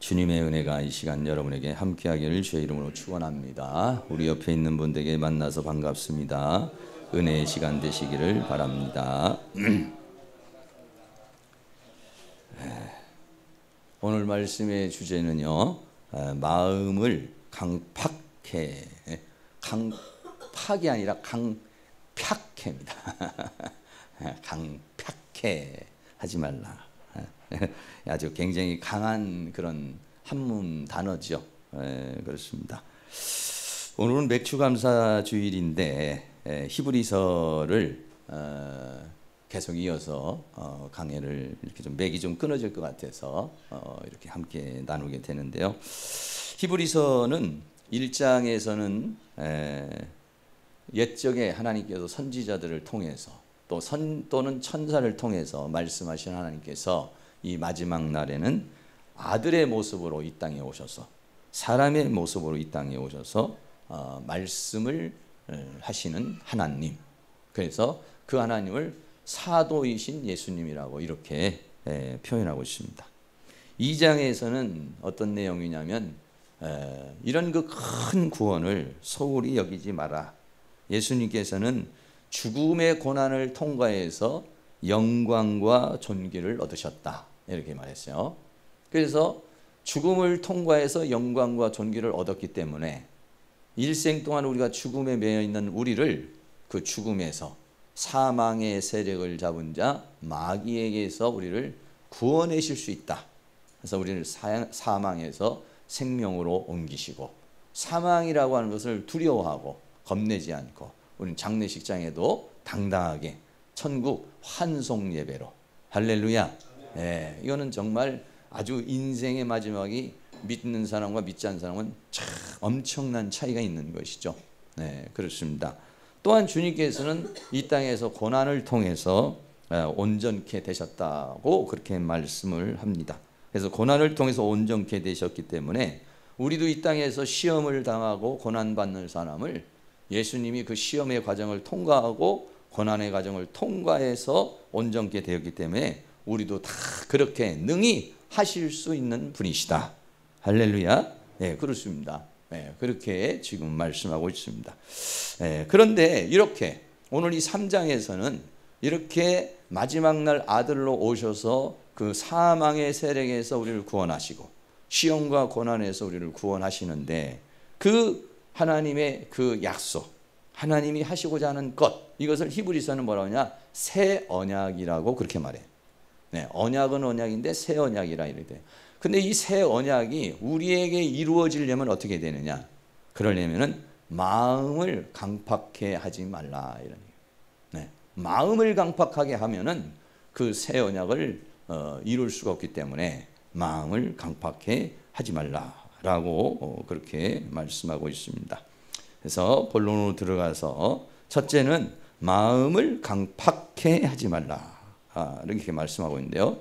주님의 은혜가 이 시간 여러분에게 함께하기를 주의 이름으로 축원합니다. 우리 옆에 있는 분들에게 만나서 반갑습니다. 은혜의 시간 되시기를 바랍니다. 오늘 말씀의 주제는요, 마음을 강팍해, 강팍이 아니라 강팍해입니다. 강팍해 하지 말라. 아주 굉장히 강한 그런 한문 단어죠. 그렇습니다. 오늘은 맥주감사 주일인데 히브리서를 계속 이어서 강해를 이렇게 좀 맥이 좀 끊어질 것 같아서 이렇게 함께 나누게 되는데요. 히브리서는 1장에서는 옛적에 하나님께서 선지자들을 통해서 또는 천사를 통해서 말씀하신 하나님께서 이 마지막 날에는 아들의 모습으로 이 땅에 오셔서 사람의 모습으로 이 땅에 오셔서 말씀을 하시는 하나님, 그래서 그 하나님을 사도이신 예수님이라고 이렇게 표현하고 있습니다. 2장에서는 어떤 내용이냐면 이런 그 큰 구원을 소홀히 여기지 마라. 예수님께서는 죽음의 고난을 통과해서 영광과 존귀를 얻으셨다, 이렇게 말했어요. 그래서 죽음을 통과해서 영광과 존귀를 얻었기 때문에 일생 동안 우리가 죽음에 매여 있는 우리를 그 죽음에서 사망의 세력을 잡은 자 마귀에게서 우리를 구원하실 수 있다. 그래서 우리를 사망에서 생명으로 옮기시고 사망이라고 하는 것을 두려워하고 겁내지 않고 우리는 장례식장에도 당당하게 천국 환송 예배로, 할렐루야. 이거는 정말 아주 인생의 마지막이 믿는 사람과 믿지 않는 사람은 참 엄청난 차이가 있는 것이죠. 그렇습니다. 또한 주님께서는 이 땅에서 고난을 통해서 온전케 되셨다고 그렇게 말씀을 합니다. 그래서 고난을 통해서 온전케 되셨기 때문에 우리도 이 땅에서 시험을 당하고 고난받는 사람을 예수님이 그 시험의 과정을 통과하고 고난의 과정을 통과해서 온전케 되었기 때문에 우리도 다 그렇게 능히 하실 수 있는 분이시다. 할렐루야. 그렇습니다. 그렇게 지금 말씀하고 있습니다. 그런데 이렇게 오늘 이 3장에서는 이렇게 마지막 날 아들로 오셔서 그 사망의 세력에서 우리를 구원하시고 시험과 고난에서 우리를 구원하시는데 그 하나님의 그 약속, 하나님이 하시고자 하는 것, 이것을 히브리서는 뭐라고 하냐? 새 언약이라고 그렇게 말해요. 언약은 언약인데 새 언약이라 이래. 근데 이 새 언약이 우리에게 이루어지려면 어떻게 되느냐? 그러려면은 마음을 강팍해 하지 말라, 이런 얘기예요. 마음을 강팍하게 하면은 그 새 언약을 이룰 수가 없기 때문에 마음을 강팍해 하지 말라라고 그렇게 말씀하고 있습니다. 그래서 본론으로 들어가서 첫째는 마음을 강팍해 하지 말라, 이렇게 말씀하고 있는데요.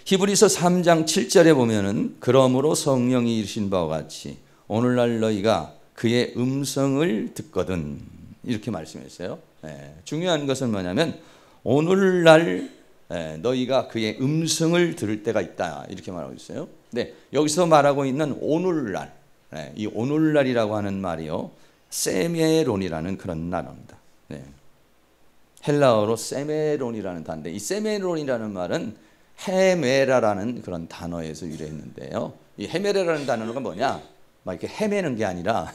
히브리서 3장 7절에 보면은 그러므로 성령이 이르신 바와 같이 오늘날 너희가 그의 음성을 듣거든, 이렇게 말씀했어요. 중요한 것은 뭐냐면 오늘날 너희가 그의 음성을 들을 때가 있다, 이렇게 말하고 있어요. 여기서 말하고 있는 오늘날, 이 오늘날이라고 하는 말이요, 세메론이라는 그런 단어입니다. 헬라어로 세메론이라는 단어인데 이 세메론이라는 말은 헤메라라는 그런 단어에서 유래했는데요. 이 헤메라라는 단어가 뭐냐? 막 이렇게 헤매는 게 아니라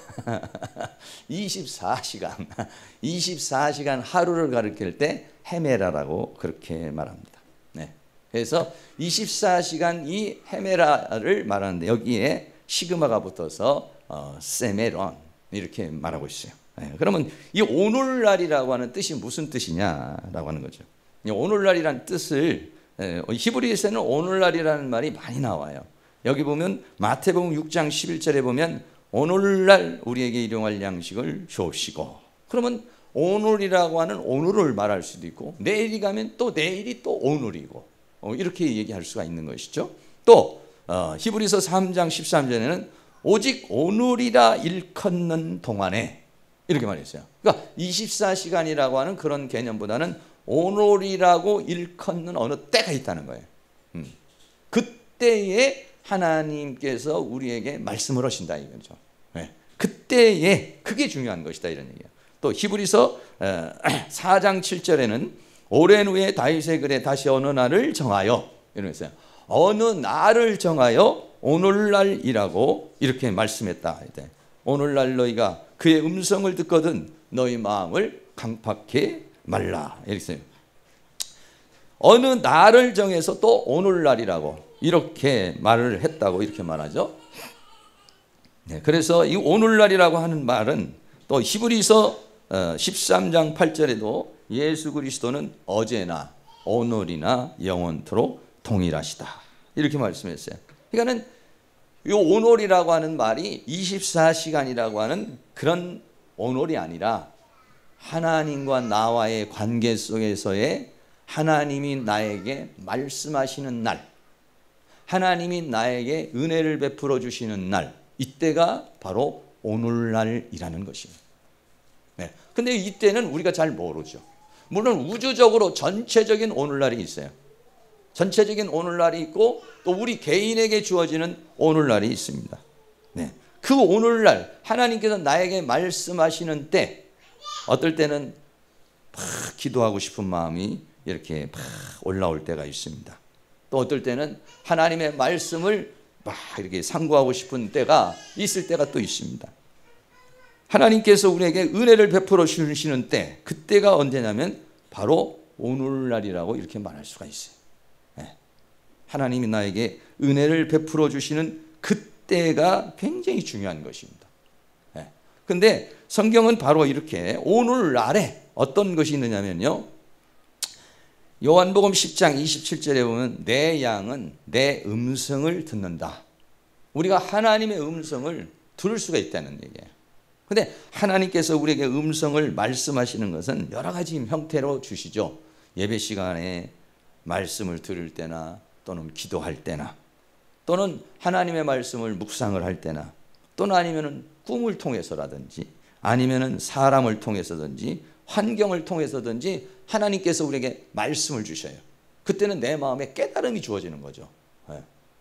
24시간 하루를 가리킬 때 헤메라라고 그렇게 말합니다. 그래서 24시간 이 헤메라를 말하는데 여기에 시그마가 붙어서 세메론, 이렇게 말하고 있어요. 그러면 이 오늘날이라고 하는 뜻이 무슨 뜻이냐라고 하는 거죠. 이 오늘날이라는 뜻을 히브리서에는 오늘날이라는 말이 많이 나와요. 여기 보면 마태복음 6장 11절에 보면 오늘날 우리에게 일용할 양식을 주옵시고, 그러면 오늘이라고 하는 오늘을 말할 수도 있고 내일이 가면 또 내일이 또 오늘이고 이렇게 얘기할 수가 있는 것이죠. 또 히브리서 3장 13절에는 오직 오늘이라 일컫는 동안에, 이렇게 말했어요. 그러니까 24시간이라고 하는 그런 개념보다는 오늘이라고 일컫는 어느 때가 있다는 거예요. 그때에 하나님께서 우리에게 말씀을 하신다 이거죠. 네. 그때에 그게 중요한 것이다 이런 얘기예요. 또 히브리서 4장 7절에는 오랜 후에 다윗의 글에 다시 어느 날을 정하여 이러면서요. 어느 날을 정하여 오늘날이라고 이렇게 말씀했다. 오늘날 너희가 그의 음성을 듣거든 너희 마음을 강팍해 말라. 이렇게 써요. 어느 날을 정해서 또 오늘날이라고 이렇게 말을 했다고 이렇게 말하죠. 네, 그래서 이 오늘날이라고 하는 말은 또 히브리서 13장 8절에도 예수 그리스도는 어제나 오늘이나 영원토록 동일하시다 이렇게 말씀했어요. 그러니까는 이 오늘이라고 하는 말이 24시간이라고 하는 그런 오늘이 아니라 하나님과 나와의 관계 속에서의 하나님이 나에게 말씀하시는 날, 하나님이 나에게 은혜를 베풀어 주시는 날, 이때가 바로 오늘날이라는 것입니다. 네. 근데 이때는 우리가 잘 모르죠. 물론 우주적으로 전체적인 오늘날이 있어요. 전체적인 오늘날이 있고 또 우리 개인에게 주어지는 오늘날이 있습니다. 네. 그 오늘날 하나님께서 나에게 말씀하시는 때 어떨 때는 막 기도하고 싶은 마음이 이렇게 막 올라올 때가 있습니다. 또 어떨 때는 하나님의 말씀을 막 이렇게 상고하고 싶은 때가 있을 때가 또 있습니다. 하나님께서 우리에게 은혜를 베풀어 주시는 때, 그때가 언제냐면 바로 오늘날이라고 이렇게 말할 수가 있어요. 네. 하나님이 나에게 은혜를 베풀어 주시는 그때가 굉장히 중요한 것입니다. 그런데 성경은 바로 이렇게 오늘날에 어떤 것이 있느냐면요, 요한복음 10장 27절에 보면 내 양은 내 음성을 듣는다. 우리가 하나님의 음성을 들을 수가 있다는 얘기예요. 그런데 하나님께서 우리에게 음성을 말씀하시는 것은 여러 가지 형태로 주시죠. 예배 시간에 말씀을 들을 때나 또는 기도할 때나 또는 하나님의 말씀을 묵상을 할 때나 또는 아니면은 꿈을 통해서라든지 아니면은 사람을 통해서든지 환경을 통해서든지 하나님께서 우리에게 말씀을 주셔요. 그때는 내 마음에 깨달음이 주어지는 거죠.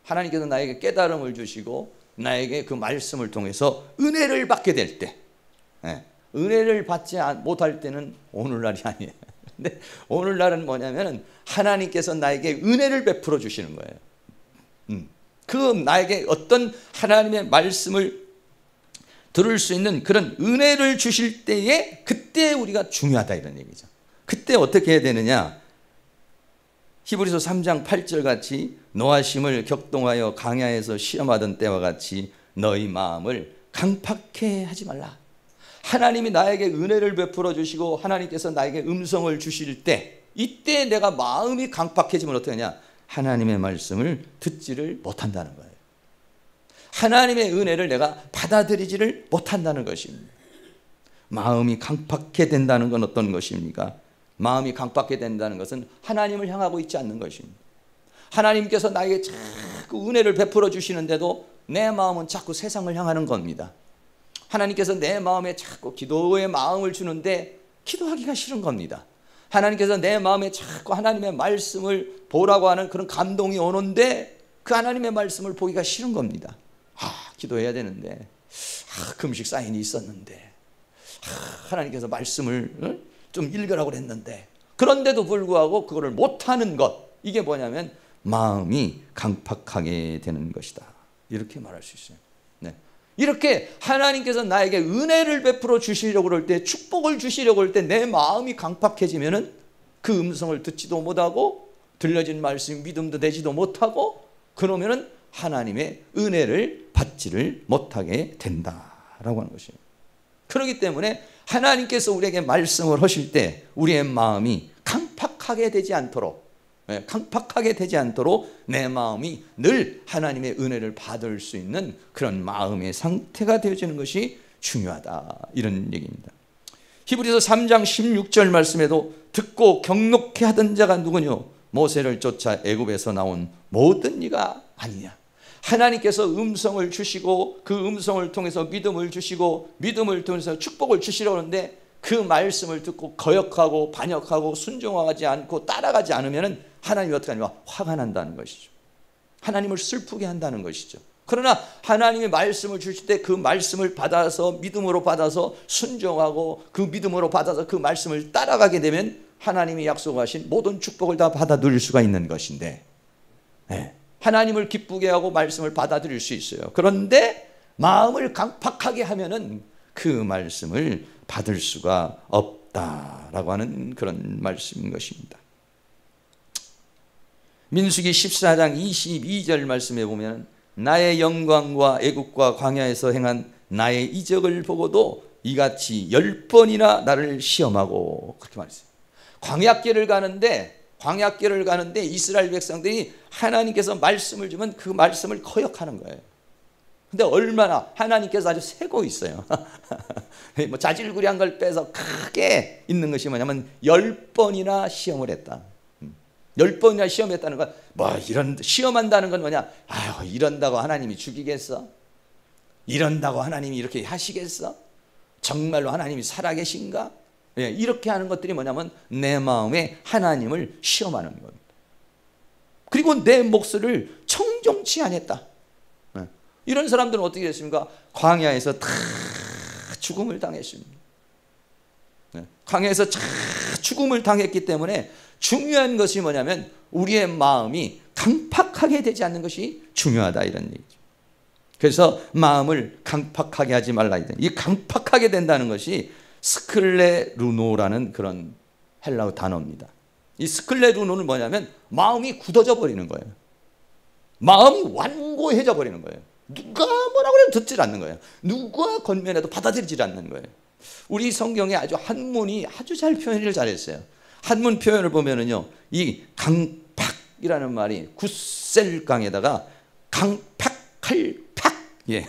하나님께서 나에게 깨달음을 주시고 나에게 그 말씀을 통해서 은혜를 받게 될 때, 은혜를 받지 못할 때는 오늘날이 아니에요. 근데 오늘날은 뭐냐면은 하나님께서 나에게 은혜를 베풀어 주시는 거예요. 그 나에게 어떤 하나님의 말씀을 들을 수 있는 그런 은혜를 주실 때에 그때 우리가 중요하다 이런 얘기죠. 그때 어떻게 해야 되느냐? 히브리서 3장 8절 같이 노하심을 격동하여 강야에서 시험하던 때와 같이 너희 마음을 강팍해 하지 말라. 하나님이 나에게 은혜를 베풀어 주시고 하나님께서 나에게 음성을 주실 때 이때 내가 마음이 강팍해지면 어떻게 하냐? 하나님의 말씀을 듣지를 못한다는 거예요. 하나님의 은혜를 내가 받아들이지를 못한다는 것입니다. 마음이 강팍해 된다는 건 어떤 것입니까? 마음이 강팍해 된다는 것은 하나님을 향하고 있지 않는 것입니다. 하나님께서 나에게 자꾸 은혜를 베풀어 주시는데도 내 마음은 자꾸 세상을 향하는 겁니다. 하나님께서 내 마음에 자꾸 기도의 마음을 주는데 기도하기가 싫은 겁니다. 하나님께서 내 마음에 자꾸 하나님의 말씀을 보라고 하는 그런 감동이 오는데 그 하나님의 말씀을 보기가 싫은 겁니다. 기도해야 되는데, 금식 사인이 있었는데, 하나님께서 말씀을 좀 읽으라고 그랬는데, 그런데도 불구하고 그거를 못하는 것, 이게 뭐냐면 마음이 강팍하게 되는 것이다. 이렇게 말할 수 있어요. 네. 이렇게 하나님께서 나에게 은혜를 베풀어 주시려고 그럴 때, 축복을 주시려고 할 때 내 마음이 강팍해지면은 그 음성을 듣지도 못하고 들려진 말씀이 믿음도 되지도 못하고 그러면은 하나님의 은혜를 받지를 못하게 된다라고 하는 것이에요. 그렇기 때문에 하나님께서 우리에게 말씀을 하실 때 우리의 마음이 강팍하게 되지 않도록 내 마음이 늘 하나님의 은혜를 받을 수 있는 그런 마음의 상태가 되어지는 것이 중요하다 이런 얘기입니다. 히브리서 3장 16절 말씀에도 듣고 경록해 하던 자가 누구뇨? 모세를 쫓아 애굽에서 나온 모든 이가 아니냐. 하나님께서 음성을 주시고 그 음성을 통해서 믿음을 주시고 믿음을 통해서 축복을 주시려고 하는데 그 말씀을 듣고 거역하고 반역하고 순종하지 않고 따라가지 않으면 하나님이 어떻게 하냐? 화가 난다는 것이죠. 하나님을 슬프게 한다는 것이죠. 그러나 하나님의 말씀을 주실 때 그 말씀을 받아서 믿음으로 받아서 순종하고 그 믿음으로 받아서 그 말씀을 따라가게 되면 하나님이 약속하신 모든 축복을 다 받아 누릴 수가 있는 것인데, 네. 하나님을 기쁘게 하고 말씀을 받아들일 수 있어요. 그런데 마음을 강팍하게 하면은 그 말씀을 받을 수가 없다라고 하는 그런 말씀인 것입니다. 민수기 14장 22절 말씀에 보면 나의 영광과 애국과 광야에서 행한 나의 이적을 보고도 이같이 10번이나 나를 시험하고, 그렇게 말했어요. 광야길을 가는데 이스라엘 백성들이 하나님께서 말씀을 주면 그 말씀을 거역하는 거예요. 근데 얼마나 하나님께서 아주 세고 있어요. 뭐 자질구레한 걸 빼서 크게 있는 것이 뭐냐면 10번이나 시험을 했다. 10번이나 시험했다는 건 뭐 이런 시험한다는 건 뭐냐? 아유, 이런다고 하나님이 죽이겠어? 이런다고 하나님이 이렇게 하시겠어? 정말로 하나님이 살아계신가? 예, 이렇게 하는 것들이 뭐냐면 내 마음에 하나님을 시험하는 겁니다. 그리고 내 목소리를 청종치 않았다. 예, 이런 사람들은 어떻게 됐습니까? 광야에서 다 죽음을 당했습니다. 예, 광야에서 다 죽음을 당했기 때문에 중요한 것이 뭐냐면 우리의 마음이 강팍하게 되지 않는 것이 중요하다, 이런 얘기죠. 그래서 마음을 강팍하게 하지 말라. 이 강팍하게 된다는 것이 스클레루노라는 그런 헬라어 단어입니다. 이 스클레루노는 뭐냐면 마음이 굳어져 버리는 거예요. 마음이 완고해져 버리는 거예요. 누가 뭐라고 해도 듣질 않는 거예요. 누가 권면해도 받아들이질 않는 거예요. 우리 성경에 아주 한문이 아주 잘 표현을 잘했어요. 한문 표현을 보면은요, 이 강팍이라는 말이 굳셀강에다가 강팍할 팍, 예,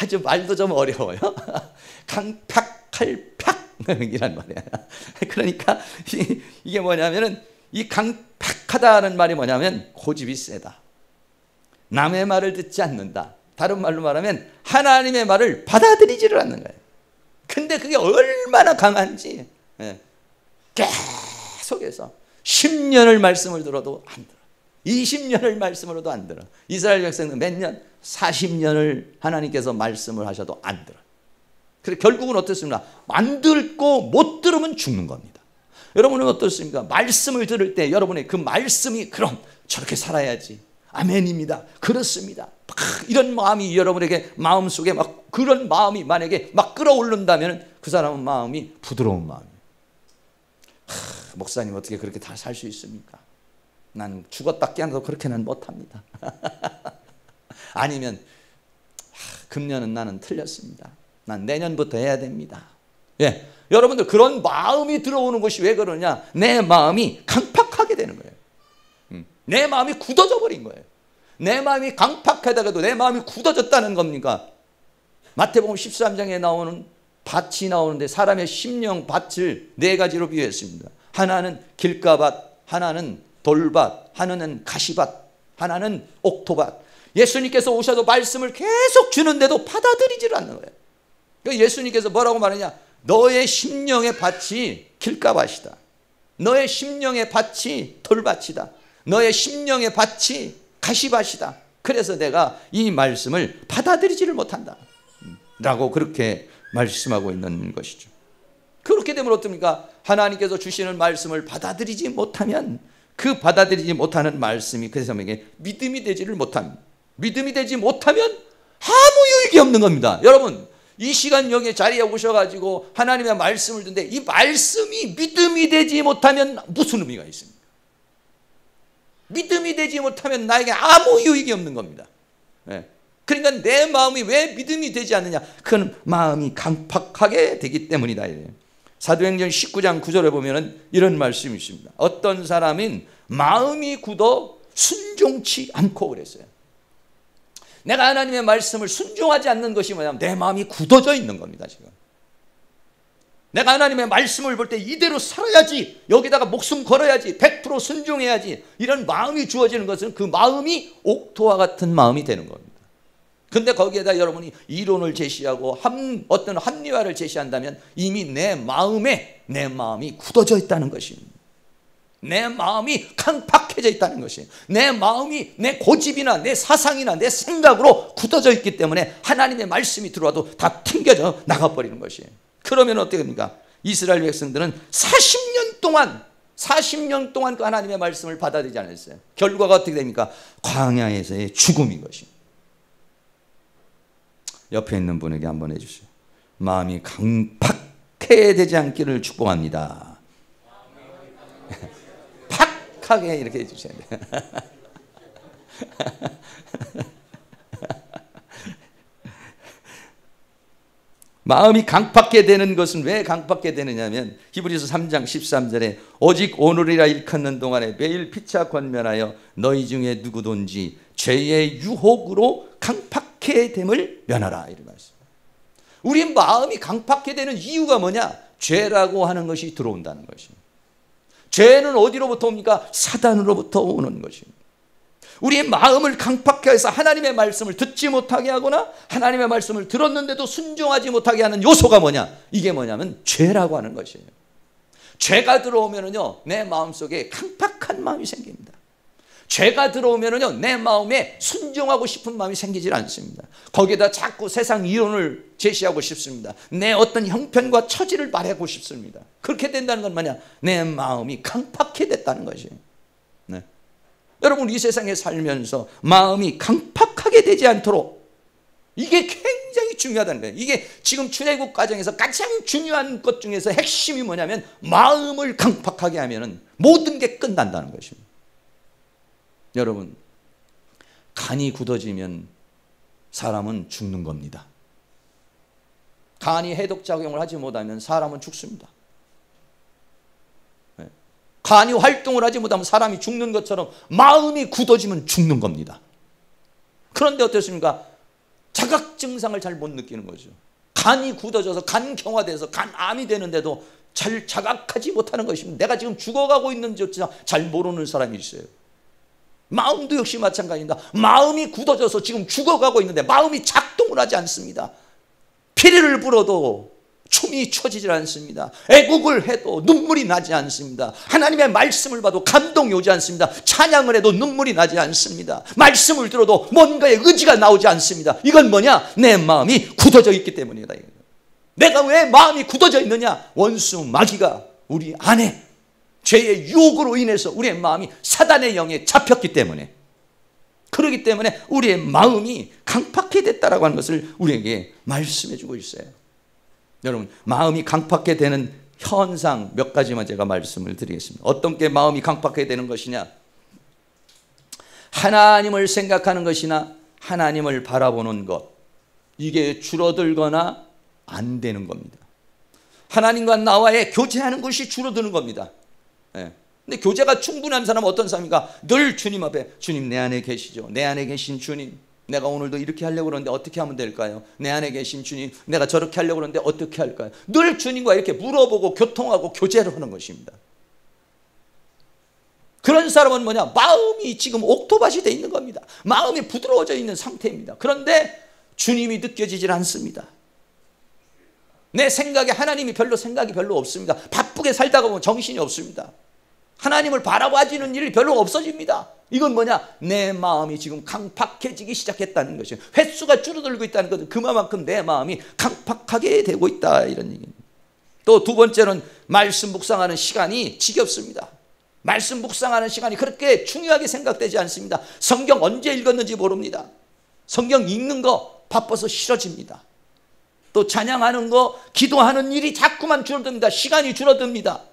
아주 말도 좀 어려워요. 강팍할 팍이란 말이야. 그러니까 이게 뭐냐면은 이 강팍하다는 말이 뭐냐면 고집이 세다. 남의 말을 듣지 않는다. 다른 말로 말하면 하나님의 말을 받아들이지를 않는 거예요. 근데 그게 얼마나 강한지, 예, 계속해서 10년을 말씀을 들어도 안 들어. 20년을 말씀으로도 안 들어. 이스라엘 백성은 몇 년? 40년을 하나님께서 말씀을 하셔도 안 들어. 그래서 결국은 어떻습니까? 안 듣고 못 들으면 죽는 겁니다. 여러분은 어떻습니까? 말씀을 들을 때 여러분의 그 말씀이 그럼 저렇게 살아야지, 아멘입니다, 그렇습니다, 이런 마음이 여러분에게 마음속에 막 그런 마음이 만약에 막 끌어오른다면 그 사람은 마음이 부드러운 마음이에요. 목사님 어떻게 그렇게 다 살 수 있습니까? 난 죽었다께 않아도 그렇게는 못합니다. 아니면 금년은 나는 틀렸습니다. 난 내년부터 해야 됩니다. 예, 여러분들 그런 마음이 들어오는 것이 왜 그러냐? 내 마음이 강팍하게 되는 거예요. 내 마음이 굳어져 버린 거예요. 내 마음이 강팍하다가도 내 마음이 굳어졌다는 겁니까? 마태복음 13장에 나오는 밭이 나오는데 사람의 심령 밭을 네 가지로 비유했습니다. 하나는 길가밭, 하나는 돌밭, 하나는 가시밭, 하나는 옥토밭. 예수님께서 오셔도 말씀을 계속 주는데도 받아들이지를 않는 거예요. 그러니까 예수님께서 뭐라고 말하냐? 너의 심령의 밭이 길가밭이다. 너의 심령의 밭이 돌밭이다. 너의 심령의 밭이 가시밭이다. 그래서 내가 이 말씀을 받아들이지를 못한다 라고 그렇게 말씀하고 있는 것이죠. 그렇게 되면 어떻습니까? 하나님께서 주시는 말씀을 받아들이지 못하면 그 받아들이지 못하는 말씀이 그 사람에게 믿음이 되지를 못합니다. 믿음이 되지 못하면 아무 유익이 없는 겁니다. 여러분, 이 시간 여기 자리에 오셔가지고 하나님의 말씀을 듣는데 이 말씀이 믿음이 되지 못하면 무슨 의미가 있습니까? 믿음이 되지 못하면 나에게 아무 유익이 없는 겁니다. 네. 그러니까 내 마음이 왜 믿음이 되지 않느냐? 그건 마음이 강팍하게 되기 때문이다. 사도행전 19장 9절에 보면 이런 말씀이 있습니다. 어떤 사람은 마음이 굳어 순종치 않고 그랬어요. 내가 하나님의 말씀을 순종하지 않는 것이 뭐냐면 내 마음이 굳어져 있는 겁니다. 지금 내가 하나님의 말씀을 볼 때 이대로 살아야지, 여기다가 목숨 걸어야지, 100% 순종해야지, 이런 마음이 주어지는 것은 그 마음이 옥토와 같은 마음이 되는 겁니다. 근데 거기에다 여러분이 이론을 제시하고 어떤 합리화를 제시한다면 이미 내 마음이 굳어져 있다는 것입니다. 내 마음이 강팍해져 있다는 것이에요. 내 마음이 내 고집이나 내 사상이나 내 생각으로 굳어져 있기 때문에 하나님의 말씀이 들어와도 다 튕겨져 나가버리는 것이에요. 그러면 어떻게 됩니까? 이스라엘 백성들은 40년 동안 그 하나님의 말씀을 받아들이지 않았어요. 결과가 어떻게 됩니까? 광야에서의 죽음인 것입니다. 옆에 있는 분에게 한번 해주세요. 마음이 강팍해야 되지 않기를 축복합니다. 팍하게 이렇게 해주셔야 돼요. 마음이 강팍게 되는 것은 왜 강팍게 되느냐면 히브리서 3장 13절에 오직 오늘이라 일컫는 동안에 매일 피차 권면하여 너희 중에 누구든지 죄의 유혹으로 강팍해 됨을 면하라 이런 말씀. 우리 마음이 강팍해 되는 이유가 뭐냐? 죄라고 하는 것이 들어온다는 것입니다. 죄는 어디로부터 옵니까? 사단으로부터 오는 것입니다. 우리의 마음을 강팍하게 해서 하나님의 말씀을 듣지 못하게 하거나 하나님의 말씀을 들었는데도 순종하지 못하게 하는 요소가 뭐냐? 이게 뭐냐면 죄라고 하는 것이에요. 죄가 들어오면은요, 내 마음속에 강팍한 마음이 생깁니다. 죄가 들어오면은요, 내 마음에 순종하고 싶은 마음이 생기질 않습니다. 거기에다 자꾸 세상 이론을 제시하고 싶습니다. 내 어떤 형편과 처지를 말하고 싶습니다. 그렇게 된다는 건 뭐냐? 내 마음이 강팍해 됐다는 것이에요. 네. 여러분, 이 세상에 살면서 마음이 강팍하게 되지 않도록 이게 굉장히 중요하다는 거예요. 이게 지금 출애굽 과정에서 가장 중요한 것 중에서 핵심이 뭐냐면 마음을 강팍하게 하면 모든 게 끝난다는 것입니다. 여러분, 간이 굳어지면 사람은 죽는 겁니다. 간이 해독작용을 하지 못하면 사람은 죽습니다. 간이 활동을 하지 못하면 사람이 죽는 것처럼 마음이 굳어지면 죽는 겁니다. 그런데 어떻습니까? 자각 증상을 잘 못 느끼는 거죠. 간이 굳어져서 간경화돼서 간암이 되는데도 잘 자각하지 못하는 것입니다. 내가 지금 죽어가고 있는지조차 잘 모르는 사람이 있어요. 마음도 역시 마찬가지입니다. 마음이 굳어져서 지금 죽어가고 있는데 마음이 작동을 하지 않습니다. 피리를 불어도 춤이 춰지질 않습니다. 애국을 해도 눈물이 나지 않습니다. 하나님의 말씀을 봐도 감동이 오지 않습니다. 찬양을 해도 눈물이 나지 않습니다. 말씀을 들어도 뭔가의 의지가 나오지 않습니다. 이건 뭐냐? 내 마음이 굳어져 있기 때문이다. 내가 왜 마음이 굳어져 있느냐? 원수 마귀가 우리 안에 죄의 유혹으로 인해서 우리의 마음이 사단의 영에 잡혔기 때문에, 그렇기 때문에 우리의 마음이 강팍해 됐다라고 하는 것을 우리에게 말씀해 주고 있어요. 여러분, 마음이 강팍해 되는 현상 몇 가지만 제가 말씀을 드리겠습니다. 어떤 게 마음이 강팍해 되는 것이냐? 하나님을 생각하는 것이나 하나님을 바라보는 것, 이게 줄어들거나 안 되는 겁니다. 하나님과 나와의 교제하는 것이 줄어드는 겁니다. 네. 근데 교제가 충분한 사람은 어떤 사람입니까? 늘 주님 앞에, 주님 내 안에 계시죠. 내 안에 계신 주님, 내가 오늘도 이렇게 하려고 그러는데 어떻게 하면 될까요? 내 안에 계신 주님, 내가 저렇게 하려고 그러는데 어떻게 할까요? 늘 주님과 이렇게 물어보고 교통하고 교제를 하는 것입니다. 그런 사람은 뭐냐? 마음이 지금 옥토밭이 돼 있는 겁니다. 마음이 부드러워져 있는 상태입니다. 그런데 주님이 느껴지질 않습니다. 내 생각에 하나님이 생각이 별로 없습니다. 바쁘게 살다가 보면 정신이 없습니다. 하나님을 바라봐지는 일이 별로 없어집니다. 이건 뭐냐? 내 마음이 지금 강팍해지기 시작했다는 것이에요. 횟수가 줄어들고 있다는 것은 그만큼 내 마음이 강팍하게 되고 있다, 이런 얘기입니다. 또 두 번째는 말씀 묵상하는 시간이 지겹습니다. 말씀 묵상하는 시간이 그렇게 중요하게 생각되지 않습니다. 성경 언제 읽었는지 모릅니다. 성경 읽는 거 바빠서 싫어집니다. 또 찬양하는 거, 기도하는 일이 자꾸만 줄어듭니다. 시간이 줄어듭니다.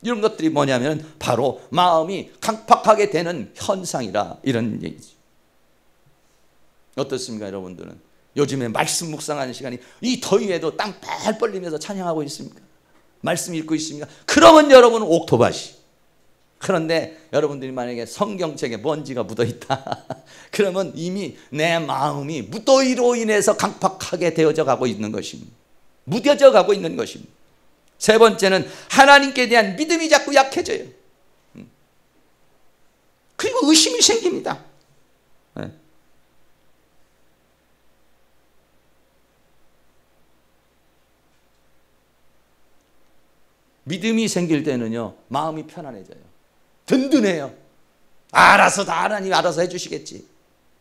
이런 것들이 뭐냐면 바로 마음이 강팍하게 되는 현상이라, 이런 얘기죠. 어떻습니까, 여러분들은? 요즘에 말씀 묵상하는 시간이 이 더위에도 땀 뻘 벌리면서 찬양하고 있습니까? 말씀 읽고 있습니까? 그러면 여러분은 옥토밭이. 그런데 여러분들이 만약에 성경책에 먼지가 묻어있다 그러면 이미 내 마음이 무더위로 인해서 강팍하게 되어져 가고 있는 것입니다. 무뎌져 가고 있는 것입니다. 세 번째는 하나님께 대한 믿음이 자꾸 약해져요. 그리고 의심이 생깁니다. 네. 믿음이 생길 때는요, 마음이 편안해져요. 든든해요. 알아서 다 하나님이 알아서 해주시겠지.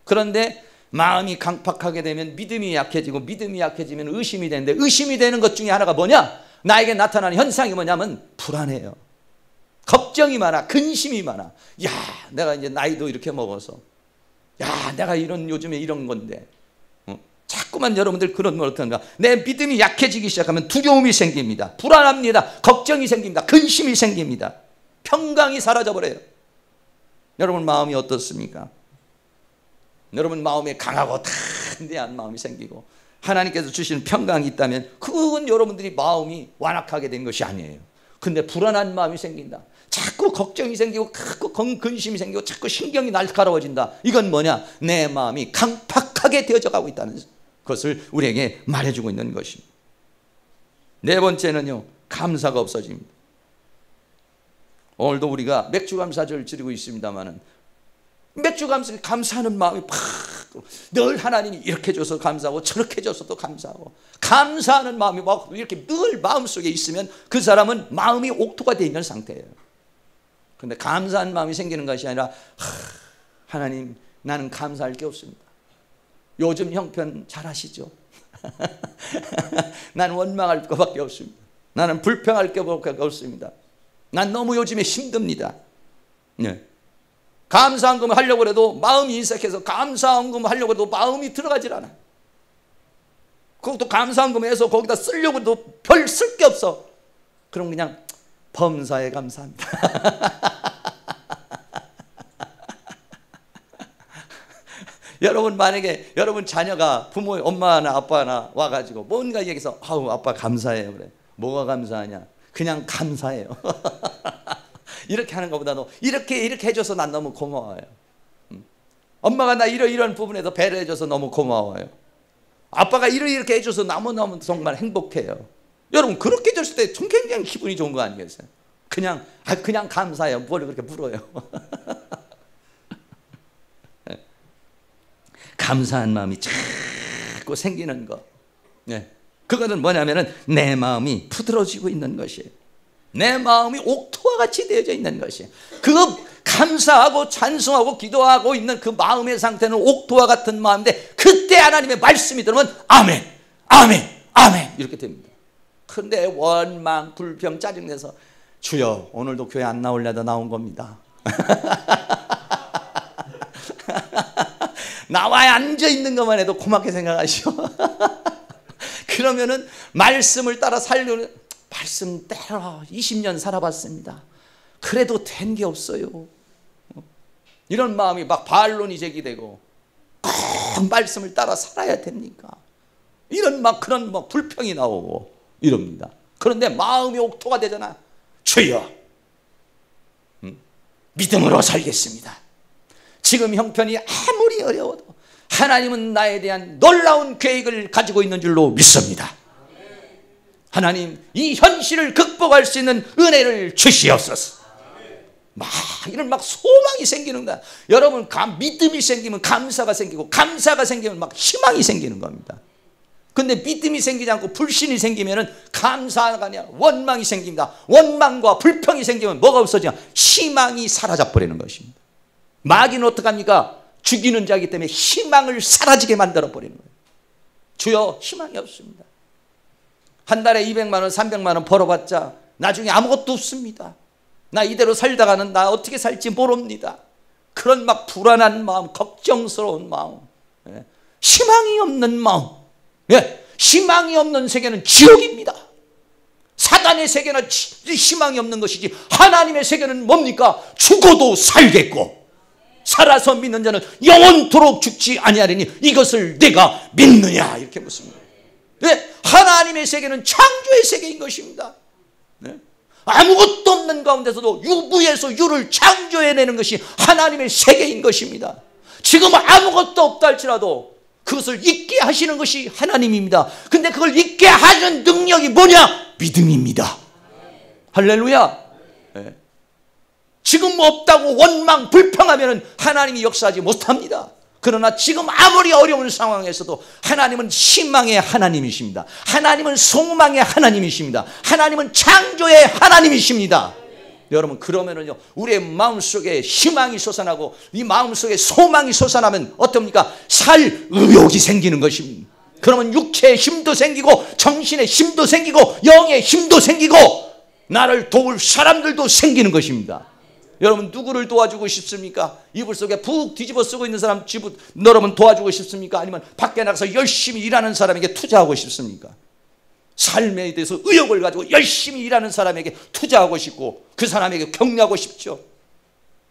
그런데 마음이 강팍하게 되면 믿음이 약해지고, 믿음이 약해지면 의심이 되는데, 의심이 되는 것 중에 하나가 뭐냐? 나에게 나타나는 현상이 뭐냐면 불안해요. 걱정이 많아. 근심이 많아. 야, 내가 이제 나이도 이렇게 먹어서, 야, 내가 요즘에 이런 건데, 자꾸만 여러분들 그런 걸 어떤가? 내 믿음이 약해지기 시작하면 두려움이 생깁니다. 불안합니다. 걱정이 생깁니다. 근심이 생깁니다. 평강이 사라져버려요. 여러분 마음이 어떻습니까? 여러분 마음에 강하고 담대한 마음이 생기고 하나님께서 주시는 평강이 있다면 그건 여러분들이 마음이 완악하게 된 것이 아니에요. 근데 불안한 마음이 생긴다. 자꾸 걱정이 생기고 자꾸 근심이 생기고 자꾸 신경이 날카로워진다. 이건 뭐냐? 내 마음이 강팍하게 되어져 가고 있다는 것을 우리에게 말해주고 있는 것입니다. 네 번째는요, 감사가 없어집니다. 오늘도 우리가 맥주 감사절을 지르고 있습니다만은 맥주 감사하는 마음이 늘 하나님이 이렇게 해줘서 감사하고 저렇게 해줘서도 감사하고, 감사하는 마음이 막 이렇게 늘 마음속에 있으면 그 사람은 마음이 옥토가 되어 있는 상태예요. 그런데 감사한 마음이 생기는 것이 아니라 하나님, 나는 감사할 게 없습니다. 요즘 형편 잘 아시죠? 나는 원망할 것밖에 없습니다. 나는 불평할 것밖에 없습니다. 난 너무 요즘에 힘듭니다. 네. 감사헌금을 하려고 해도 마음이 인색해서 감사헌금을 하려고 해도 마음이 들어가질 않아. 그것도 감사헌금해서 거기다 쓰려고 해도 별 쓸 게 없어. 그럼 그냥 범사에 감사합니다. 여러분 만약에 여러분 자녀가 부모 엄마나 아빠나 와가지고 뭔가 얘기해서 아우 아빠 감사해요 그래. 뭐가 감사하냐? 그냥 감사해요. 이렇게 하는 것보다도 이렇게 해줘서 난 너무 고마워요. 엄마가 나 이런 부분에서 배려해줘서 너무 고마워요. 아빠가 이렇게 해줘서 너무너무 정말 행복해요. 여러분 그렇게 해줬을 때 굉장히 기분이 좋은 거 아니겠어요? 그냥 감사해요. 뭘 그렇게 물어요. 감사한 마음이 자꾸 생기는 거. 네. 그거는 뭐냐면은 내 마음이 부드러지고 있는 것이에요. 내 마음이 옥토와 같이 되어져 있는 것이에요. 그 감사하고 찬송하고 기도하고 있는 그 마음의 상태는 옥토와 같은 마음인데, 그때 하나님의 말씀이 들으면 아멘, 아멘, 아멘 이렇게 됩니다. 그런데 원망, 불평, 짜증내서 주여 오늘도 교회 안 나오려다 나온 겁니다. 나와 앉아있는 것만 해도 고맙게 생각하시오. 그러면은 말씀을 따라 살려는, 말씀 따라 20년 살아봤습니다. 그래도 된 게 없어요. 이런 마음이 막 반론이 제기되고 꼭 말씀을 따라 살아야 됩니까? 이런 막 그런 막 불평이 나오고 이럽니다. 그런데 마음이 옥토가 되잖아. 주여 믿음으로 살겠습니다. 지금 형편이 아무리 어려워도 하나님은 나에 대한 놀라운 계획을 가지고 있는 줄로 믿습니다. 하나님 이 현실을 극복할 수 있는 은혜를 주시옵소서. 이런 소망이 생기는 거야. 여러분 믿음이 생기면 감사가 생기고, 감사가 생기면 희망이 생기는 겁니다. 근데 믿음이 생기지 않고 불신이 생기면은 감사가 아니라 원망이 생깁니다. 원망과 불평이 생기면 뭐가 없어지냐? 희망이 사라져 버리는 것입니다. 마귀는 어떡합니까? 죽이는 자이기 때문에 희망을 사라지게 만들어 버리는 거예요. 주여 희망이 없습니다. 한 달에 200만 원, 300만 원 벌어봤자 나중에 아무것도 없습니다. 나 이대로 살다가는 나 어떻게 살지 모릅니다. 그런 불안한 마음, 걱정스러운 마음, 희망이 없는 마음. 희망이 없는 세계는 지옥입니다. 사단의 세계는 희망이 없는 것이지, 하나님의 세계는 뭡니까? 죽어도 살겠고 살아서 믿는 자는 영원토록 죽지 아니하리니 이것을 내가 믿느냐, 이렇게 묻습니다. 하나님의 세계는 창조의 세계인 것입니다. 아무것도 없는 가운데서도 유부에서 유를 창조해내는 것이 하나님의 세계인 것입니다. 지금 아무것도 없다 할지라도 그것을 있게 하시는 것이 하나님입니다. 근데 그걸 있게 하는 능력이 뭐냐? 믿음입니다. 할렐루야. 지금 없다고 원망, 불평하면 하나님이 역사하지 못합니다. 그러나 지금 아무리 어려운 상황에서도 하나님은 희망의 하나님이십니다. 하나님은 소망의 하나님이십니다. 하나님은 창조의 하나님이십니다. 여러분, 그러면은요, 우리의 마음속에 희망이 솟아나고 이 마음속에 소망이 솟아나면 어떻습니까? 살 의욕이 생기는 것입니다. 그러면 육체의 힘도 생기고 정신의 힘도 생기고 영의 힘도 생기고 나를 도울 사람들도 생기는 것입니다. 여러분, 누구를 도와주고 싶습니까? 이불 속에 푹 뒤집어 쓰고 있는 사람 여러분 도와주고 싶습니까? 아니면 밖에 나가서 열심히 일하는 사람에게 투자하고 싶습니까? 삶에 대해서 의욕을 가지고 열심히 일하는 사람에게 투자하고 싶고 그 사람에게 격려하고 싶죠.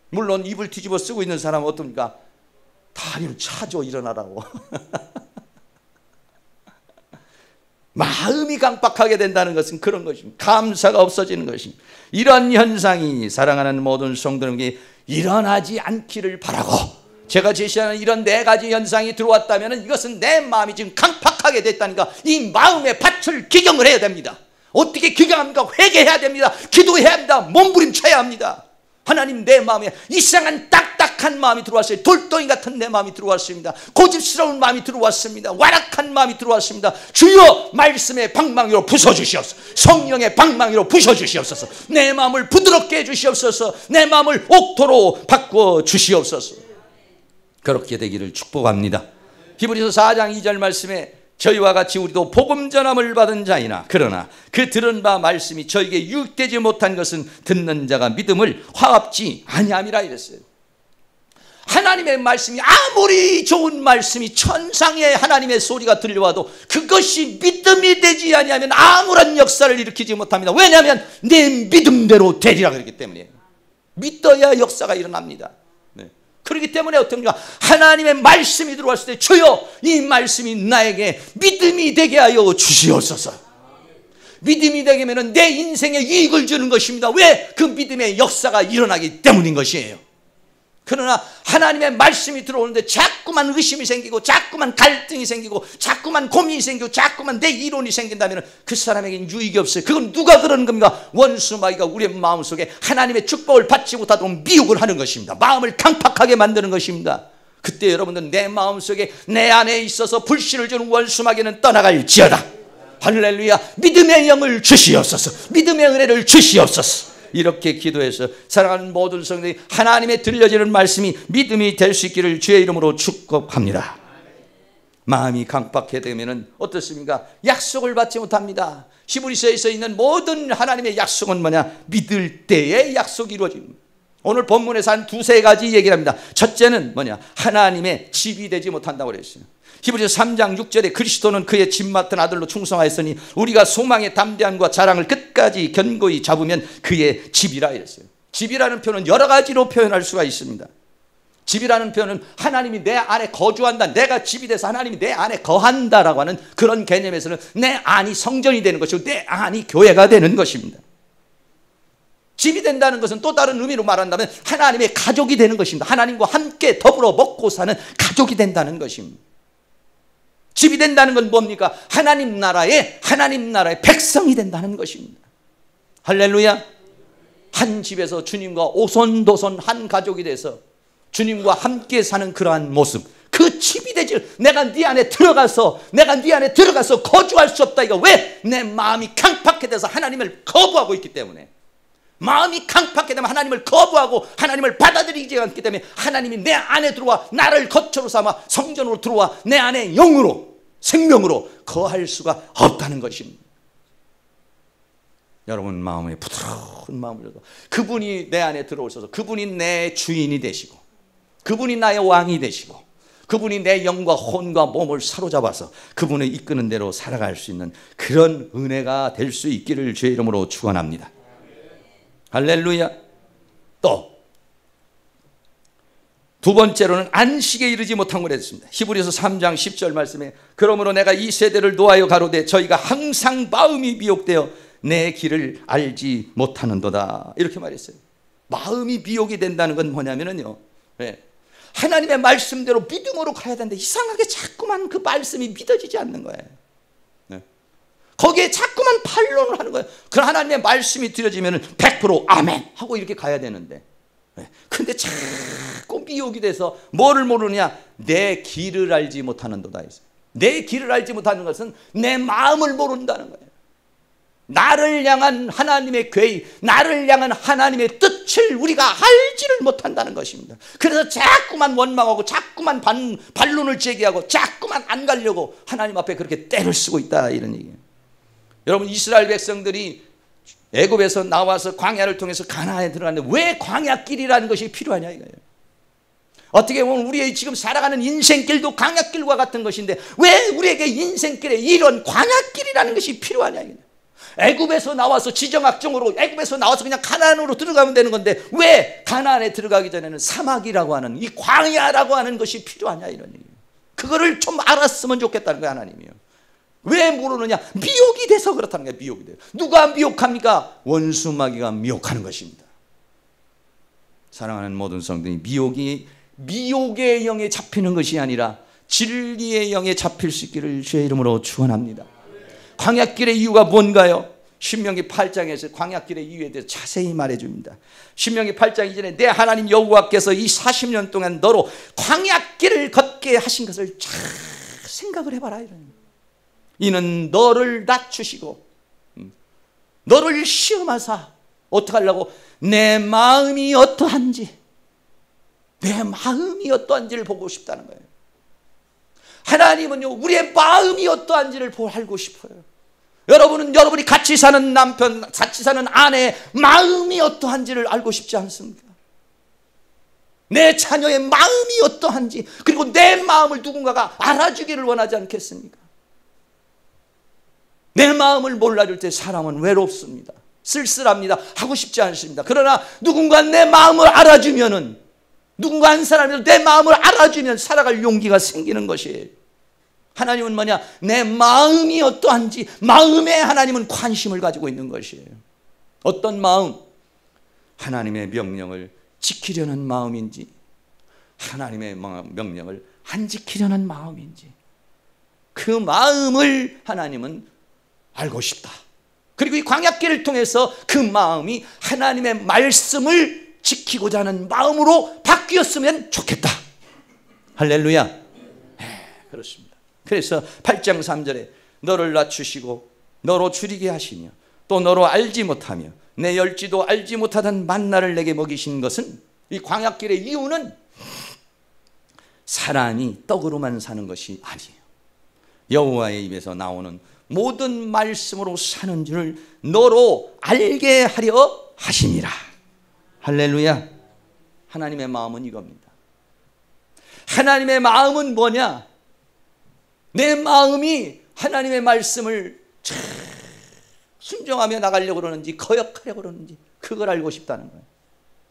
물론 이불 뒤집어 쓰고 있는 사람은 어떻습니까? 다리를 차죠, 일어나라고. 마음이 강박하게 된다는 것은 그런 것입니다. 감사가 없어지는 것입니다. 이런 현상이 사랑하는 모든 성도님에게 일어나지 않기를 바라고, 제가 제시하는 이런 4가지 현상이 들어왔다면 이것은 내 마음이 지금 강팍하게 됐다니까 이 마음의 밭을 기경을 해야 됩니다. 어떻게 기경합니까? 회개해야 됩니다. 기도해야 합니다. 몸부림쳐야 합니다. 하나님, 내 마음에 이상한 딱딱한 마음이 들어왔어요. 돌덩이 같은 내 마음이 들어왔습니다. 고집스러운 마음이 들어왔습니다. 완악한 마음이 들어왔습니다. 주여, 말씀의 방망이로 부숴주시옵소서. 성령의 방망이로 부숴주시옵소서. 내 마음을 부드럽게 해주시옵소서. 내 마음을 옥토로 바꿔 주시옵소서. 그렇게 되기를 축복합니다. 히브리서 4장 2절 말씀에 저희와 같이 우리도 복음 전함을 받은 자이나 그러나 그 들은 바 말씀이 저에게 유익되지 못한 것은 듣는 자가 믿음을 화합지 아니함이라 이랬어요. 하나님의 말씀이 아무리 좋은 말씀이 천상의 하나님의 소리가 들려와도 그것이 믿음이 되지 아니하면 아무런 역사를 일으키지 못합니다. 왜냐하면 내 믿음대로 되리라 그랬기 때문에 믿어야 역사가 일어납니다. 그렇기 때문에 어떻습니까? 하나님의 말씀이 들어왔을 때 주여, 이 말씀이 나에게 믿음이 되게 하여 주시옵소서. 믿음이 되면 내 인생에 유익을 주는 것입니다. 왜? 그 믿음의 역사가 일어나기 때문인 것이에요. 그러나 하나님의 말씀이 들어오는데 자꾸만 의심이 생기고 자꾸만 갈등이 생기고 자꾸만 고민이 생기고 자꾸만 내 이론이 생긴다면 그 사람에게는 유익이 없어요. 그건 누가 그러는 겁니까? 원수마귀가 우리의 마음속에 하나님의 축복을 받지 못하도록 미혹을 하는 것입니다. 마음을 강팍하게 만드는 것입니다. 그때 여러분들, 내 마음속에 내 안에 있어서 불신을 주는 원수마귀는 떠나갈지어다. 할렐루야. 믿음의 영을 주시옵소서. 믿음의 은혜를 주시옵소서. 이렇게 기도해서 사랑하는 모든 성도들이 하나님의 들려지는 말씀이 믿음이 될 수 있기를 주의 이름으로 축복합니다. 마음이 강박해 되면 어떻습니까? 약속을 받지 못합니다. 히브리서에 있는 모든 하나님의 약속은 뭐냐? 믿을 때의 약속이 이루어집니다. 오늘 본문에서 한 2-3가지 얘기를 합니다. 첫째는 뭐냐? 하나님의 집이 되지 못한다고 그랬어요. 히브리서 3장 6절에 그리스도는 그의 집 맡은 아들로 충성하였으니 우리가 소망의 담대함과 자랑을 끝까지 견고히 잡으면 그의 집이라 이랬어요. 집이라는 표현은 여러 가지로 표현할 수가 있습니다. 집이라는 표현은 하나님이 내 안에 거주한다, 내가 집이 돼서 하나님이 내 안에 거한다라고 하는 그런 개념에서는 내 안이 성전이 되는 것이고 내 안이 교회가 되는 것입니다. 집이 된다는 것은 또 다른 의미로 말한다면 하나님의 가족이 되는 것입니다. 하나님과 함께 더불어 먹고 사는 가족이 된다는 것입니다. 집이 된다는 건 뭡니까? 하나님 나라의 백성이 된다는 것입니다. 할렐루야. 한 집에서 주님과 오손도손 한 가족이 돼서 주님과 함께 사는 그러한 모습, 그 집이 되지. 내가 네 안에 들어가서 거주할 수 없다. 이거 왜? 내 마음이 강팍해 돼서 하나님을 거부하고 있기 때문에. 마음이 강팍해 되면 하나님을 거부하고 하나님을 받아들이지 않기 때문에 하나님이 내 안에 들어와 나를 거처로 삼아 성전으로 들어와 내 안에 영으로 생명으로 거할 수가 없다는 것입니다. 여러분 마음에 부드러운 마음을 줘서 그분이 내 안에 들어오셔서 그분이 내 주인이 되시고 그분이 나의 왕이 되시고 그분이 내 영과 혼과 몸을 사로잡아서 그분의 이끄는 대로 살아갈 수 있는 그런 은혜가 될 수 있기를 주의 이름으로 축원합니다. 할렐루야. 또 두 번째로는 안식에 이르지 못한 걸 했습니다. 히브리서 3장 10절 말씀에 그러므로 내가 이 세대를 노하여 가로되 저희가 항상 마음이 미혹되어 내 길을 알지 못하는도다. 이렇게 말했어요. 마음이 미혹이 된다는 건 뭐냐면요, 하나님의 말씀대로 믿음으로 가야 되는데 이상하게 자꾸만 그 말씀이 믿어지지 않는 거예요. 거기에 자꾸만 반론을 하는 거예요. 그럼 하나님의 말씀이 드려지면 100% 아멘 하고 이렇게 가야 되는데, 근데 자꾸 미혹이 돼서 뭐를 모르느냐? 내 길을 알지 못하는도다. 내 길을 알지 못하는 것은 내 마음을 모른다는 거예요. 나를 향한 하나님의 계획, 나를 향한 하나님의 뜻을 우리가 알지를 못한다는 것입니다. 그래서 자꾸만 원망하고 자꾸만 반론을 제기하고 자꾸만 안 가려고 하나님 앞에 그렇게 떼를 쓰고 있다, 이런 얘기예요. 여러분, 이스라엘 백성들이 애굽에서 나와서 광야를 통해서 가나안에 들어갔는데 왜 광야길이라는 것이 필요하냐 이거예요. 어떻게 보면 우리의 지금 살아가는 인생길도 광야길과 같은 것인데 왜 우리에게 인생길에 이런 광야길이라는 것이 필요하냐 이거예요. 애굽에서 나와서 지정학적으로 애굽에서 나와서 그냥 가나안으로 들어가면 되는 건데 왜 가나안에 들어가기 전에는 사막이라고 하는 이 광야라고 하는 것이 필요하냐, 이런 얘기예요. 그거를 좀 알았으면 좋겠다는 거예요, 하나님이요. 왜 모르느냐? 미혹이 돼서 그렇다는 거예요. 미혹이 돼요. 누가 미혹합니까? 원수 마귀가 미혹하는 것입니다. 사랑하는 모든 성도님, 미혹의 영에 잡히는 것이 아니라 진리의 영에 잡힐 수 있기를 주의 이름으로 축원합니다. 광야길의 이유가 뭔가요? 신명기 8장에서 광야길의 이유에 대해서 자세히 말해줍니다. 신명기 8장 이전에 내 하나님 여호와께서 이 40년 동안 너로 광야길을 걷게 하신 것을 잘 생각을 해봐라, 이런. 이는 너를 낮추시고 너를 시험하사 어떻게 하려고? 내 마음이 어떠한지를 보고 싶다는 거예요. 하나님은요, 우리의 마음이 어떠한지를 알고 싶어요. 여러분이 같이 사는 남편, 같이 사는 아내의 마음이 어떠한지를 알고 싶지 않습니까? 내 자녀의 마음이 어떠한지, 그리고 내 마음을 누군가가 알아주기를 원하지 않겠습니까? 내 마음을 몰라줄 때 사람은 외롭습니다. 쓸쓸합니다. 하고 싶지 않습니다. 그러나 누군가 내 마음을 알아주면은, 누군가 한 사람이 내 마음을 알아주면 살아갈 용기가 생기는 것이에요. 하나님은 뭐냐? 내 마음이 어떠한지, 마음에 하나님은 관심을 가지고 있는 것이에요. 어떤 마음? 하나님의 명령을 지키려는 마음인지, 하나님의 명령을 안 지키려는 마음인지, 그 마음을 하나님은 알고 싶다. 그리고 이 광야길을 통해서 그 마음이 하나님의 말씀을 지키고자 하는 마음으로 바뀌었으면 좋겠다. 할렐루야. 네, 그렇습니다. 그래서 8장 3절에 너를 낮추시고 너로 줄이게 하시며 또 너로 알지 못하며 내 열지도 알지 못하던 만나를 내게 먹이신 것은, 이 광야길의 이유는 사람이 떡으로만 사는 것이 아니에요. 여호와의 입에서 나오는 모든 말씀으로 사는 줄을 너로 알게 하려 하심이라. 할렐루야. 하나님의 마음은 이겁니다. 하나님의 마음은 뭐냐? 내 마음이 하나님의 말씀을 순종하며 나가려고 그러는지 거역하려고 그러는지 그걸 알고 싶다는 거예요.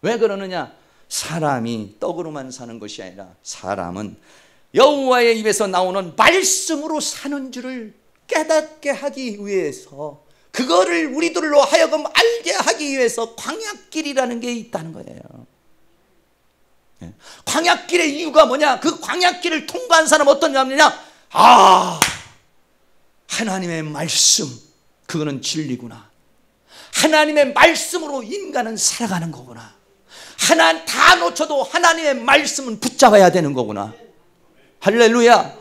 왜 그러느냐? 사람이 떡으로만 사는 것이 아니라 사람은 여호와의 입에서 나오는 말씀으로 사는 줄을 깨닫게 하기 위해서, 그거를 우리들로 하여금 알게 하기 위해서 광야길이라는 게 있다는 거예요. 광야길의 이유가 뭐냐? 그 광야길을 통과한 사람은 어떤 사람이냐? 하나님의 말씀, 그거는 진리구나. 하나님의 말씀으로 인간은 살아가는 거구나. 다 놓쳐도 하나님의 말씀은 붙잡아야 되는 거구나. 할렐루야.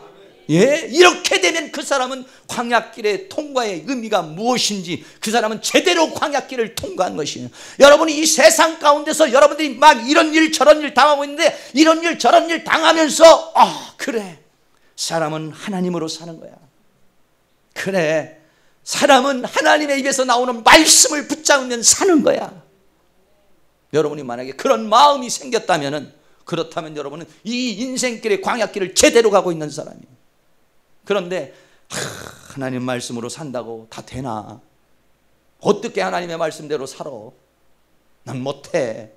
예, 이렇게 되면 그 사람은 광야길의 통과의 의미가 무엇인지, 그 사람은 제대로 광야길을 통과한 것이에요. 여러분이 이 세상 가운데서 여러분들이 막 이런 일 저런 일 당하고 있는데, 이런 일 저런 일 당하면서 그래, 사람은 하나님으로 사는 거야. 그래, 사람은 하나님의 입에서 나오는 말씀을 붙잡으면 사는 거야. 여러분이 만약에 그런 마음이 생겼다면은, 그렇다면 여러분은 이 인생길의 광야길을 제대로 가고 있는 사람이에요. 그런데 하나님 말씀으로 산다고 다 되나? 어떻게 하나님의 말씀대로 살아? 난 못해.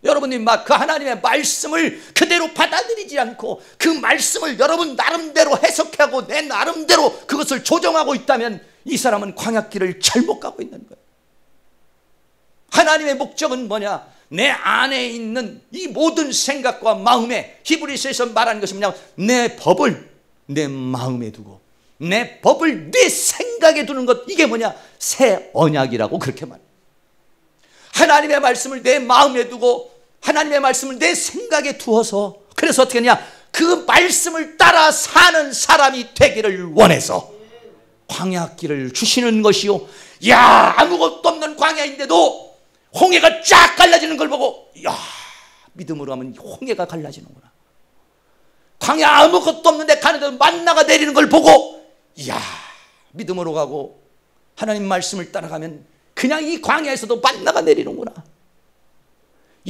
여러분이 막 그 하나님의 말씀을 그대로 받아들이지 않고 그 말씀을 여러분 나름대로 해석하고 내 나름대로 그것을 조정하고 있다면 이 사람은 광야길을 잘못 가고 있는 거예요. 하나님의 목적은 뭐냐? 내 안에 있는 이 모든 생각과 마음에, 히브리서에서 말하는 것은 뭐냐? 내 법을 내 마음에 두고 내 법을 내 생각에 두는 것, 이게 뭐냐? 새 언약이라고 그렇게 말해요. 하나님의 말씀을 내 마음에 두고 하나님의 말씀을 내 생각에 두어서, 그래서 어떻게 하냐? 그 말씀을 따라 사는 사람이 되기를 원해서 광야길을 주시는 것이요. 야, 아무것도 없는 광야인데도 홍해가 쫙 갈라지는 걸 보고, 야, 믿음으로 하면 홍해가 갈라지는구나. 광야 아무것도 없는데 가는데 만나가 내리는 걸 보고, 야, 믿음으로 가고 하나님 말씀을 따라가면 그냥 이 광야에서도 만나가 내리는구나.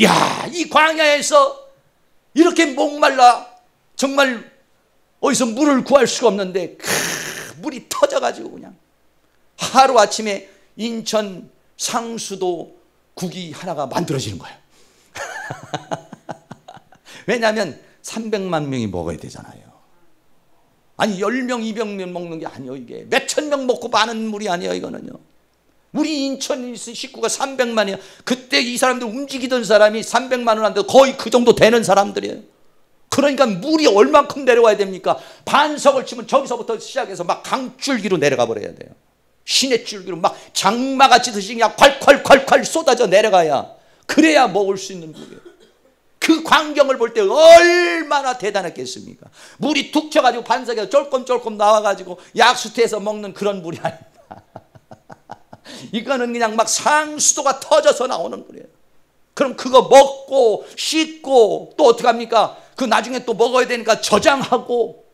야, 이 광야에서 이렇게 목말라 정말 어디서 물을 구할 수가 없는데 물이 터져가지고 그냥 하루아침에 인천 상수도 국이 하나가 만들어지는 거예요. 왜냐하면 300만 명이 먹어야 되잖아요. 아니 10명, 200명 먹는 게 아니에요. 이게 몇천 명 먹고 많은 물이 아니에요. 이거는요. 우리 인천 식구가 300만이에요. 그때 이 사람들 움직이던 사람이 300만은 안 돼도 거의 그 정도 되는 사람들이에요. 그러니까 물이 얼만큼 내려와야 됩니까? 반석을 치면 저기서부터 시작해서 막 강줄기로 내려가 버려야 돼요. 시내 줄기로 막 장마가 치듯이 그냥 콸콸콸콸 쏟아져 내려가야, 그래야 먹을 수 있는 물이에요. 그 광경을 볼 때 얼마나 대단했겠습니까? 물이 툭 쳐가지고 반석에서 쫄끔쫄끔 나와가지고 약수터에서 먹는 그런 물이 아닙니다. 이거는 그냥 막 상수도가 터져서 나오는 물이에요. 그럼 그거 먹고 씻고 또 어떻게 합니까? 그 나중에 또 먹어야 되니까 저장하고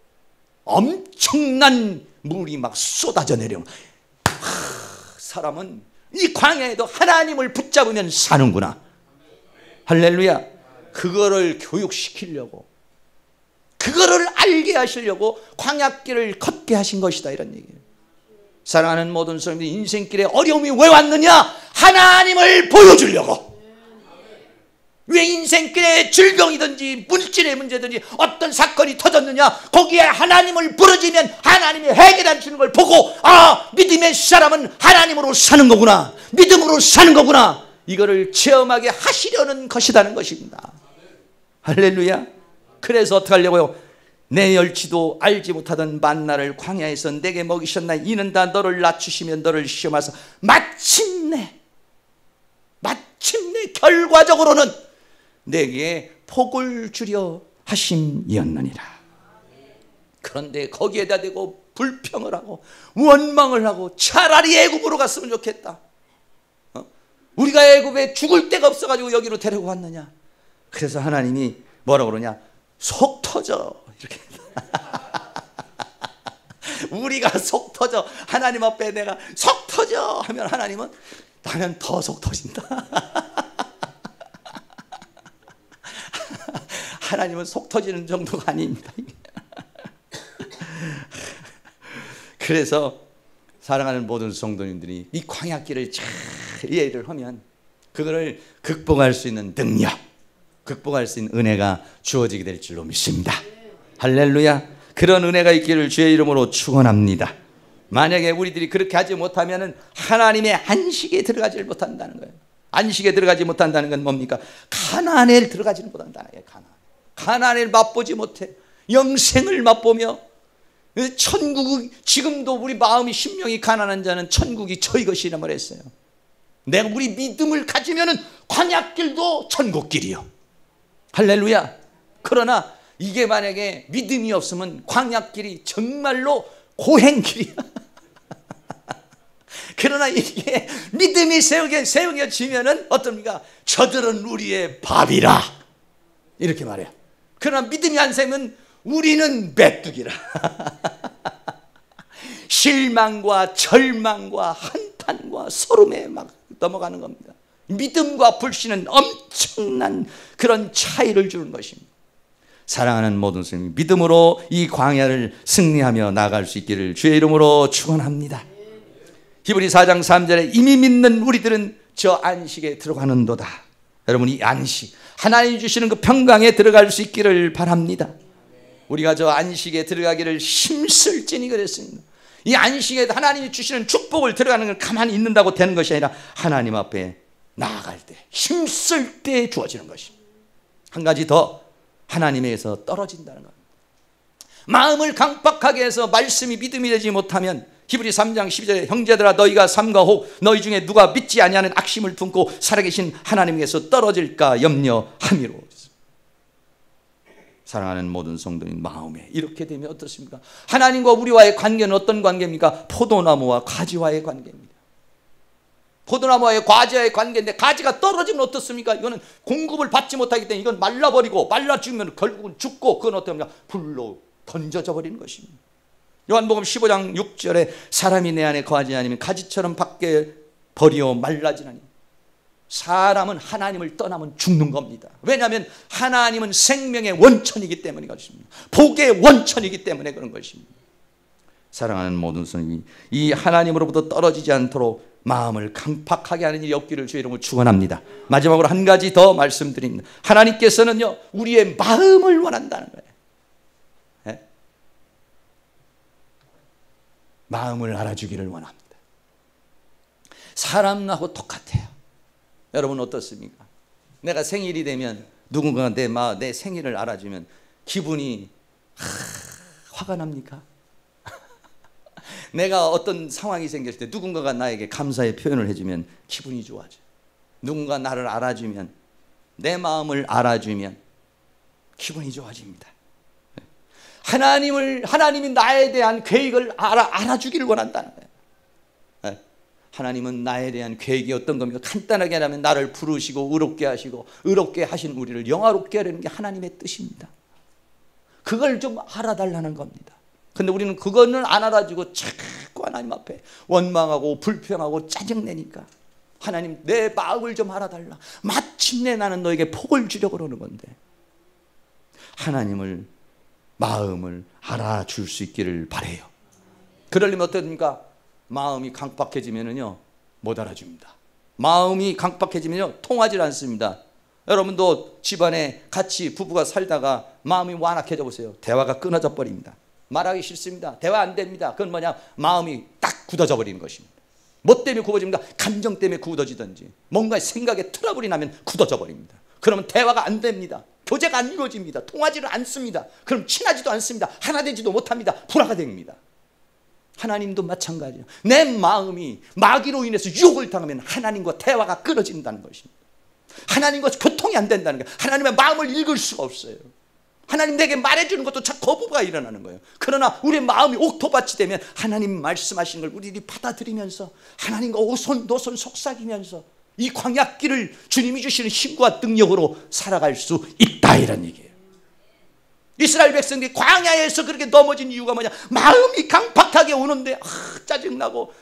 엄청난 물이 막 쏟아져 내려. 사람은 이 광야에도 하나님을 붙잡으면 사는구나. 할렐루야. 그거를 교육시키려고, 그거를 알게 하시려고 광야길을 걷게 하신 것이다, 이런 얘기예요. 사랑하는 모든 사람들이 인생길에 어려움이 왜 왔느냐? 하나님을 보여주려고. 왜 인생길에 질병이든지 물질의 문제든지 어떤 사건이 터졌느냐? 거기에 하나님을 부르짖으면 하나님이 해결해 주는 걸 보고, 아, 믿음의 사람은 하나님으로 사는 거구나, 믿음으로 사는 거구나, 이거를 체험하게 하시려는 것이라는 것입니다. 할렐루야. 그래서 어떻게 하려고요? 내 열치도 알지 못하던 만나를 광야에서 내게 먹이셨나. 이는 다 너를 낮추시며 너를 시험하사 마침내 결과적으로는 내게 복을 주려 하심이었느니라. 그런데 거기에다 대고 불평을 하고 원망을 하고 차라리 애굽으로 갔으면 좋겠다. 우리가 애굽에 죽을 데가 없어가지고 여기로 데리고 왔느냐. 그래서 하나님이 뭐라고 그러냐? 속 터져, 이렇게. 우리가 속 터져, 하나님 앞에 내가 속 터져 하면 하나님은 나는 더 속 터진다. 하나님은 속 터지는 정도가 아닙니다. 그래서 사랑하는 모든 성도님들이 이 광야길을 잘 이해를 하면 그거를 극복할 수 있는 능력, 극복할 수 있는 은혜가 주어지게 될 줄로 믿습니다. 할렐루야. 그런 은혜가 있기를 주의 이름으로 축원합니다. 만약에 우리들이 그렇게 하지 못하면 하나님의 안식에 들어가지 못한다는 거예요. 안식에 들어가지 못한다는 건 뭡니까? 가나안에 들어가지 못한다는 거예요. 가나안을 맛보지 못해 영생을 맛보며 천국이, 지금도 우리 마음이 심령이 가난한 자는 천국이 저희 것이라 말했어요. 내가 우리 믿음을 가지면은 광야길도 천국길이요. 할렐루야. 그러나 이게 만약에 믿음이 없으면 광야길이 정말로 고행길이야. 그러나 이게 믿음이 세우겨지면은 어떻습니까? 저들은 우리의 밥이라, 이렇게 말해요. 그러나 믿음이 안 세면 우리는 메뚜기라. 실망과 절망과 한탄과 소름에 막 넘어가는 겁니다. 믿음과 불신은 엄청난 그런 차이를 주는 것입니다. 사랑하는 모든 성도님, 믿음으로 이 광야를 승리하며 나아갈 수 있기를 주의 이름으로 축원합니다. 히브리 4장 3절에 이미 믿는 우리들은 저 안식에 들어가는도다. 여러분, 이 안식, 하나님이 주시는 그 평강에 들어갈 수 있기를 바랍니다. 우리가 저 안식에 들어가기를 힘쓸지니 그랬습니다. 이 안식에 하나님이 주시는 축복을 들어가는 걸 가만히 있는다고 되는 것이 아니라 하나님 앞에 나아갈 때, 힘쓸 때 주어지는 것입니다. 한 가지 더, 하나님에게서 떨어진다는 겁니다. 마음을 강박하게 해서 말씀이 믿음이 되지 못하면 히브리 3장 12절에 형제들아 너희가 삼가 혹 너희 중에 누가 믿지 아니하는 악심을 품고 살아계신 하나님께서 떨어질까 염려함이로. 사랑하는 모든 성도님, 마음에 이렇게 되면 어떻습니까? 하나님과 우리와의 관계는 어떤 관계입니까? 포도나무와 가지와의 관계입니다. 포도나무와의 가지와의 관계인데, 가지가 떨어지면 어떻습니까? 이거는 공급을 받지 못하기 때문에 이건 말라버리고, 말라 죽으면 결국은 죽고, 그건 어떻습니까? 불로 던져져 버리는 것입니다. 요한복음 15장 6절에 사람이 내 안에 거하지 않으면 가지처럼 밖에 버리어 말라지나니. 사람은 하나님을 떠나면 죽는 겁니다. 왜냐하면 하나님은 생명의 원천이기 때문에 그렇습니다. 복의 원천이기 때문에 그런 것입니다. 사랑하는 모든 성도님이 이 하나님으로부터 떨어지지 않도록 마음을 강팍하게 하는 일이 없기를 주의 이름으로 축원합니다. 마지막으로 한 가지 더 말씀드립니다. 하나님께서는요, 우리의 마음을 원한다는 거예요. 네? 마음을 알아주기를 원합니다. 사람하고 똑같아요. 여러분 어떻습니까? 내가 생일이 되면 누군가가 내 생일을 알아주면 기분이 화가 납니까? 내가 어떤 상황이 생겼을 때 누군가가 나에게 감사의 표현을 해주면 기분이 좋아져. 누군가 나를 알아주면, 내 마음을 알아주면 기분이 좋아집니다. 하나님이 나에 대한 계획을 알아주기를 원한다는 거예요. 하나님은 나에 대한 계획이 어떤 겁니까? 간단하게 하면 나를 부르시고 의롭게 하시고, 의롭게 하신 우리를 영화롭게 하려는 게 하나님의 뜻입니다. 그걸 좀 알아달라는 겁니다. 근데 우리는 그거는 안 알아주고 자꾸 하나님 앞에 원망하고 불평하고 짜증내니까, 하나님 내 마음을 좀 알아달라, 마침내 나는 너에게 복을 주려고 그러는 건데, 하나님을 마음을 알아줄 수 있기를 바라요. 그러려면 어떻습니까? 마음이 강팍해지면은요, 못 알아줍니다. 마음이 강팍해지면요, 통하지 않습니다. 여러분도 집안에 같이 부부가 살다가 마음이 완악해져 보세요. 대화가 끊어져 버립니다. 말하기 싫습니다. 대화 안 됩니다. 그건 뭐냐? 마음이 딱 굳어져 버리는 것입니다. 뭐 때문에 굳어집니까? 감정 때문에 굳어지든지, 뭔가 생각에 트러블이 나면 굳어져 버립니다. 그러면 대화가 안 됩니다. 교제가 안 이루어집니다. 통하지를 않습니다. 그럼 친하지도 않습니다. 하나 되지도 못합니다. 불화가 됩니다. 하나님도 마찬가지예요. 내 마음이 마귀로 인해서 유혹을 당하면 하나님과 대화가 끊어진다는 것입니다. 하나님과 교통이 안 된다는 거예요. 하나님의 마음을 읽을 수가 없어요. 하나님 내게 말해주는 것도 자꾸 거부가 일어나는 거예요. 그러나 우리의 마음이 옥토밭이 되면 하나님 말씀하시는 걸 우리들이 받아들이면서 하나님과 오손도손 속삭이면서 이 광야길을 주님이 주시는 힘과 능력으로 살아갈 수 있다, 이런 얘기예요. 이스라엘 백성들이 광야에서 그렇게 넘어진 이유가 뭐냐? 마음이 강팍하게 오는데 짜증나고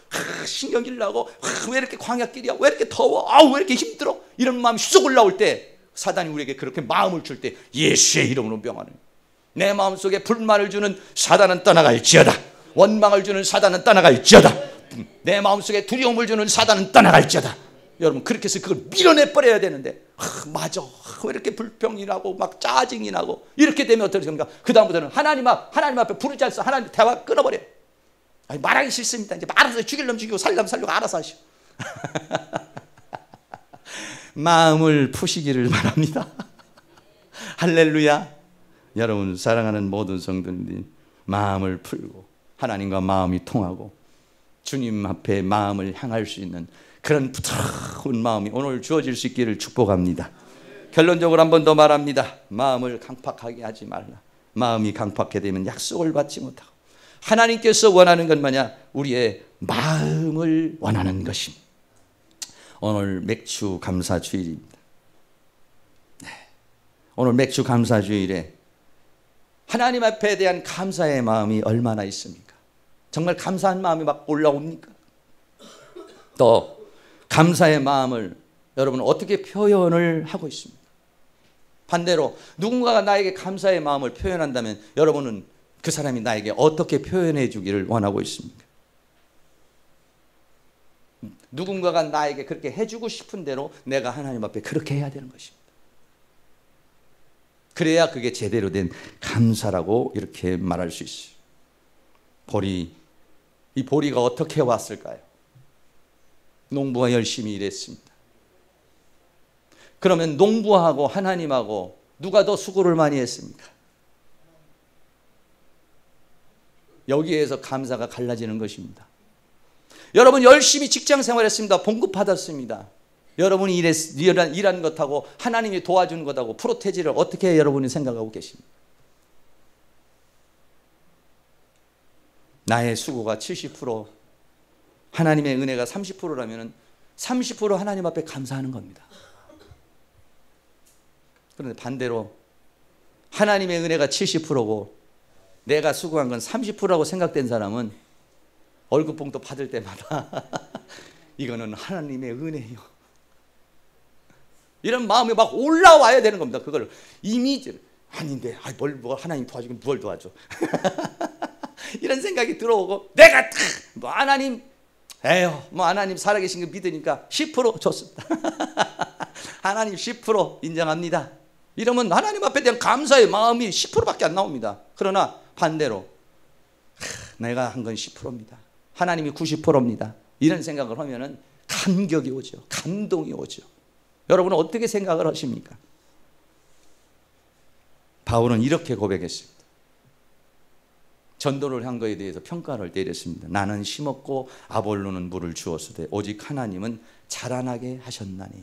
신경질 나고 왜 이렇게 광야길이야? 왜 이렇게 더워? 왜 이렇게 힘들어? 이런 마음이 쑥 올라올 때 사단이 우리에게 그렇게 마음을 줄 때 예수의 이름으로 명하는, 내 마음속에 불만을 주는 사단은 떠나갈지어다, 원망을 주는 사단은 떠나갈지어다, 내 마음속에 두려움을 주는 사단은 떠나갈지어다. 여러분 그렇게 해서 그걸 밀어내 버려야 되는데, 맞아, 왜 이렇게 불평이 나고 막 짜증이 나고 이렇게 되면 어떻게 됩니까? 그 다음부터는 하나님 앞에 부르지 않아서 하나님 대화 끊어버려. 아니, 말하기 싫습니다. 이제 알아서 죽일 놈 죽이고 살려면 살려고 알아서 하시오. 마음을 푸시기를 바랍니다. 할렐루야. 여러분 사랑하는 모든 성도님들이 마음을 풀고 하나님과 마음이 통하고 주님 앞에 마음을 향할 수 있는 그런 부드러운 마음이 오늘 주어질 수 있기를 축복합니다. 결론적으로 한 번 더 말합니다. 마음을 강팍하게 하지 말라. 마음이 강팍하게 되면 약속을 받지 못하고, 하나님께서 원하는 건 뭐냐? 우리의 마음을 원하는 것입니다. 오늘 맥주 감사 주일입니다. 네. 오늘 맥주 감사 주일에 하나님 앞에 대한 감사의 마음이 얼마나 있습니까? 정말 감사한 마음이 막 올라옵니까? 또 감사의 마음을 여러분은 어떻게 표현을 하고 있습니까? 반대로 누군가가 나에게 감사의 마음을 표현한다면 여러분은 그 사람이 나에게 어떻게 표현해 주기를 원하고 있습니까? 누군가가 나에게 그렇게 해주고 싶은 대로 내가 하나님 앞에 그렇게 해야 되는 것입니다. 그래야 그게 제대로 된 감사라고 이렇게 말할 수 있어요. 이 보리가 어떻게 왔을까요? 농부가 열심히 일했습니다. 그러면 농부하고 하나님하고 누가 더 수고를 많이 했습니까? 여기에서 감사가 갈라지는 것입니다. 여러분 열심히 직장 생활했습니다. 봉급 받았습니다. 여러분이 일한 것하고 하나님이 도와준 것하고 프로테지를 어떻게 여러분이 생각하고 계십니까? 나의 수고가 70%, 하나님의 은혜가 30%라면 30% 하나님 앞에 감사하는 겁니다. 그런데 반대로 하나님의 은혜가 70%고 내가 수고한 건 30%라고 생각된 사람은 월급봉투 받을 때마다 이거는 하나님의 은혜요, 이런 마음이 막 올라와야 되는 겁니다. 그걸 이미지를, 아닌데 뭘 하나님 도와주긴 뭘 도와줘 이런 생각이 들어오고, 내가 뭐 하나님 뭐 하나님 살아계신 거 믿으니까 10% 줬습니다 하나님 10% 인정합니다. 이러면 하나님 앞에 대한 감사의 마음이 10%밖에 안 나옵니다. 그러나 반대로 내가 한 건 10%입니다. 하나님이 90%입니다. 이런 생각을 하면은 감격이 오죠. 감동이 오죠. 여러분은 어떻게 생각을 하십니까? 바울은 이렇게 고백했습니다. 전도를 한 것에 대해서 평가를 내렸습니다. 나는 심었고 아볼로는 물을 주었으되 오직 하나님은 자라나게 하셨나니.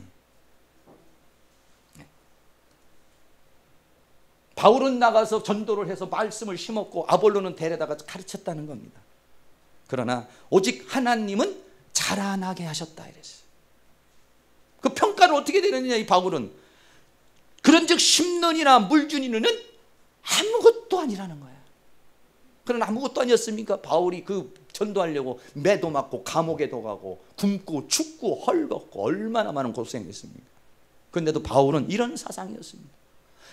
바울은 나가서 전도를 해서 말씀을 심었고 아볼로는 데려다가 가르쳤다는 겁니다. 그러나 오직 하나님은 자라나게 하셨다 이랬어요. 그 평가를 어떻게 되느냐, 이 바울은. 그런즉 심는 이나 물 준 이는 아무것도 아니라는 거야. 그러나 아무것도 아니었습니까? 바울이 그 전도하려고 매도 맞고 감옥에도 가고 굶고 춥고 헐벗고 얼마나 많은 고생했습니까? 그런데도 바울은 이런 사상이었습니다.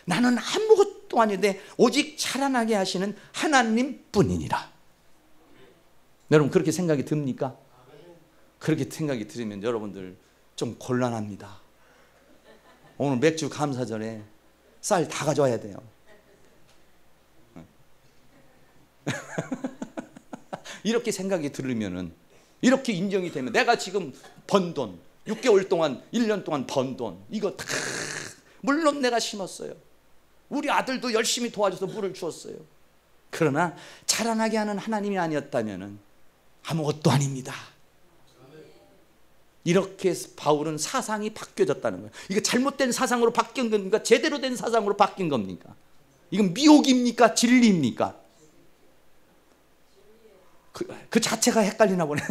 나는 아무것도 아닌데 오직 자라나게 하시는 하나님 뿐이니라. 여러분 그렇게 생각이 듭니까? 그렇게 생각이 들으면 여러분들 좀 곤란합니다. 오늘 맥주 감사절에 쌀 다 가져와야 돼요. 이렇게 생각이 들으면은, 이렇게 인정이 되면, 내가 지금 번 돈 6개월 동안 1년 동안 번 돈 이거 다 물론 내가 심었어요. 우리 아들도 열심히 도와줘서 물을 주었어요. 그러나 자라나게 하는 하나님이 아니었다면 아무것도 아닙니다. 이렇게 바울은 사상이 바뀌어졌다는 거예요. 이거 잘못된 사상으로 바뀐 겁니까? 제대로 된 사상으로 바뀐 겁니까? 이건 미혹입니까? 진리입니까? 그 자체가 헷갈리나 보네.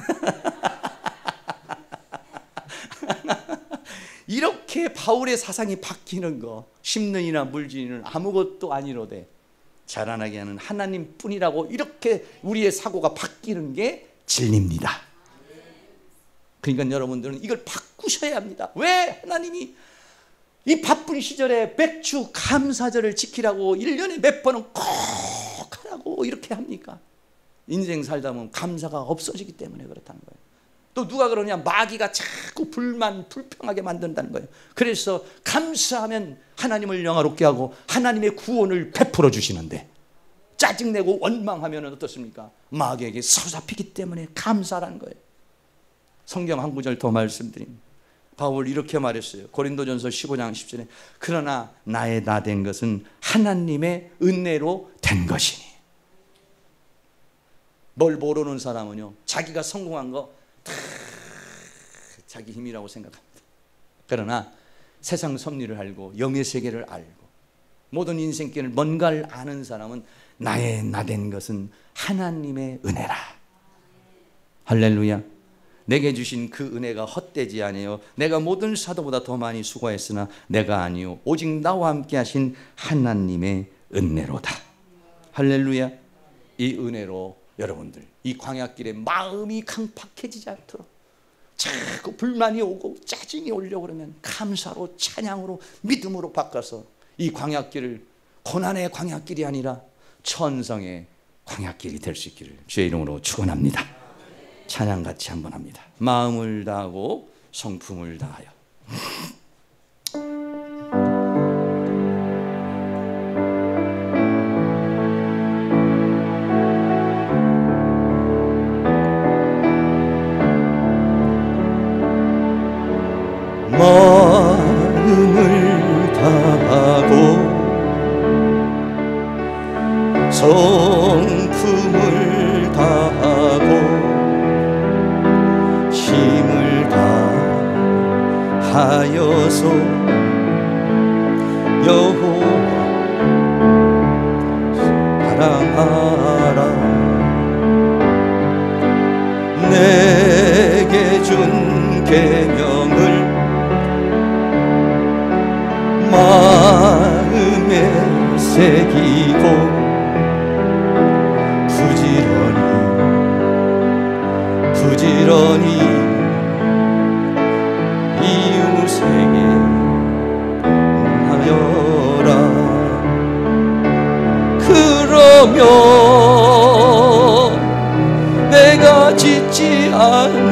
이렇게 바울의 사상이 바뀌는 거, 심는 이나 물지는 아무것도 아니로되 자라나게 하는 하나님 뿐이라고, 이렇게 우리의 사고가 바뀌는 게 진리입니다. 그러니까 여러분들은 이걸 바꾸셔야 합니다. 왜 하나님이 이 바쁜 시절에 맥주 감사절을 지키라고 1년에 몇 번은 꼭 하라고 이렇게 합니까? 인생 살다 보면 감사가 없어지기 때문에 그렇다는 거예요. 또 누가 그러냐, 마귀가 자꾸 불평하게 만든다는 거예요. 그래서 감사하면 하나님을 영화롭게 하고 하나님의 구원을 베풀어 주시는데, 짜증내고 원망하면 어떻습니까? 마귀에게 사로잡히기 때문에 감사라는 거예요. 성경 한 구절 더 말씀드립니다. 바울 이렇게 말했어요. 고린도전서 15장 10절에 그러나 나의 나 된 것은 하나님의 은혜로 된 것이니. 뭘 모르는 사람은요, 자기가 성공한 거 다 자기 힘이라고 생각합니다. 그러나 세상 섭리를 알고 영의 세계를 알고 모든 인생길을 뭔가를 아는 사람은 나의 나 된 것은 하나님의 은혜라. 할렐루야. 내게 주신 그 은혜가 헛되지 아니요 내가 모든 사도보다 더 많이 수고했으나 내가 아니요 오직 나와 함께 하신 하나님의 은혜로다. 할렐루야. 이 은혜로 여러분들 이 광야길에 마음이 강팍해지지 않도록, 자꾸 불만이 오고 짜증이 오려고 그러면 감사로, 찬양으로, 믿음으로 바꿔서 이 광야길을 고난의 광야길이 아니라 천성의 광야길이 될 수 있기를 주의 이름으로 축원합니다. 찬양 같이 한번 합니다. 마음을 다하고 성품을 다하여. 마음을 다하고 성품을 다하고 힘을 다하여서 여호와 사랑하라. 내게 준 계명을 마음에 새기고 부지런히 이웃에게 하여라. 그러면 내가 짓지 않은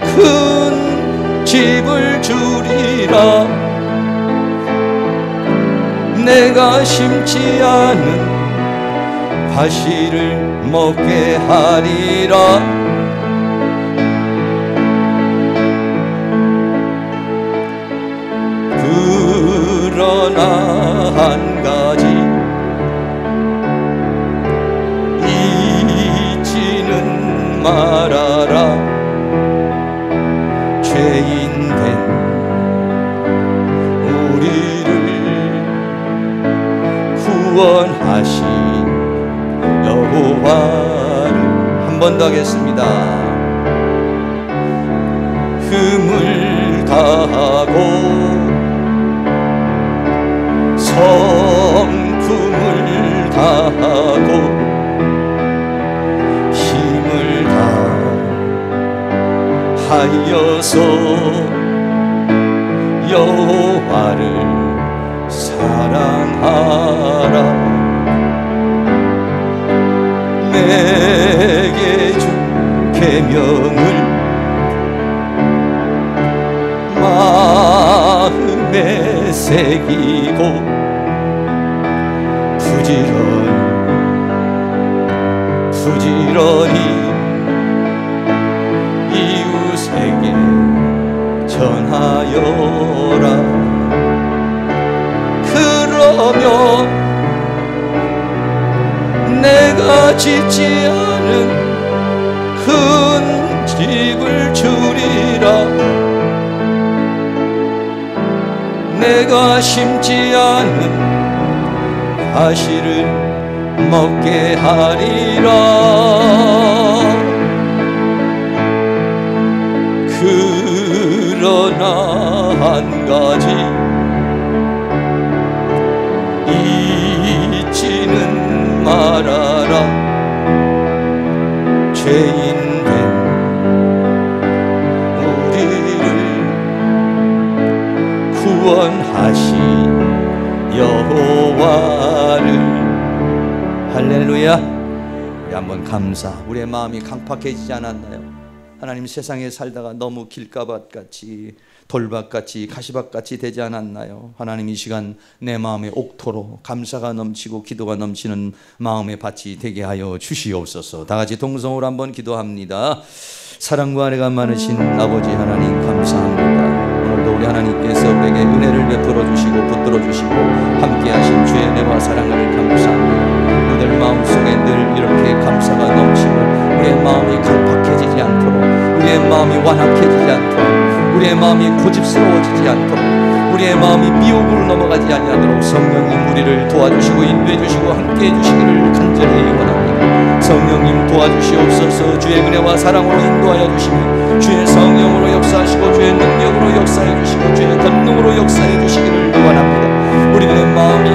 큰 집을 주리라. 내가 심지 않은 과실을 먹게 하리라. 그러나 한 가지 잊지는 말아라. 죄인 된 우리를 구원하신 여호와를. 한 번 더 하겠습니다. 힘을 다하고 성품을 다하고 힘을 다하여서 여호와를 사랑하라. 내게 준 계명을 마음에 새기고 부지런히 이웃에게 전하여라. 그러면 내가 짓지 않은 큰 집을 주리라. 내가 심지 않은 과실을 먹게 하리라. 그러나 한 가지 잊지는 말아라. 죄인 된 우리를 구원하신 여호와를. 할렐루야. 우리 한번 감사. 우리의 마음이 강팍해지지 않았나요? 하나님, 세상에 살다가 너무 길가밭같이 돌밭같이 가시밭같이 되지 않았나요? 하나님, 이 시간 내 마음에 옥토로 감사가 넘치고 기도가 넘치는 마음의 밭이 되게 하여 주시옵소서. 다 같이 동성으로 한번 기도합니다. 사랑과 은혜가 많으신 아버지 하나님, 감사합니다. 오늘도 우리 하나님께서 우리에게 은혜를 베풀어 주시고 붙들어 주시고 함께하신 주의 은혜와 사랑을 감사합니다. 우리들 마음속에 늘 이렇게 감사가 넘치고 우리의 마음이 강팍해지지 않도록, 우리의 마음이 완악해지지 않도록, 우리의 마음이 고집스러워지지 않도록, 우리의 마음이 미혹으로 넘어가지 아니하도록 성령님 우리를 도와주시고 인도해 주시고 함께해 주시기를 간절히 원합니다. 성령님 도와주시옵소서. 주의 은혜와 사랑으로 인도하여 주시며 주의 성령으로 역사하시고 주의 능력으로 역사해 주시고 주의 권능으로 역사해 주시기를 원합니다. 우리들의 마음이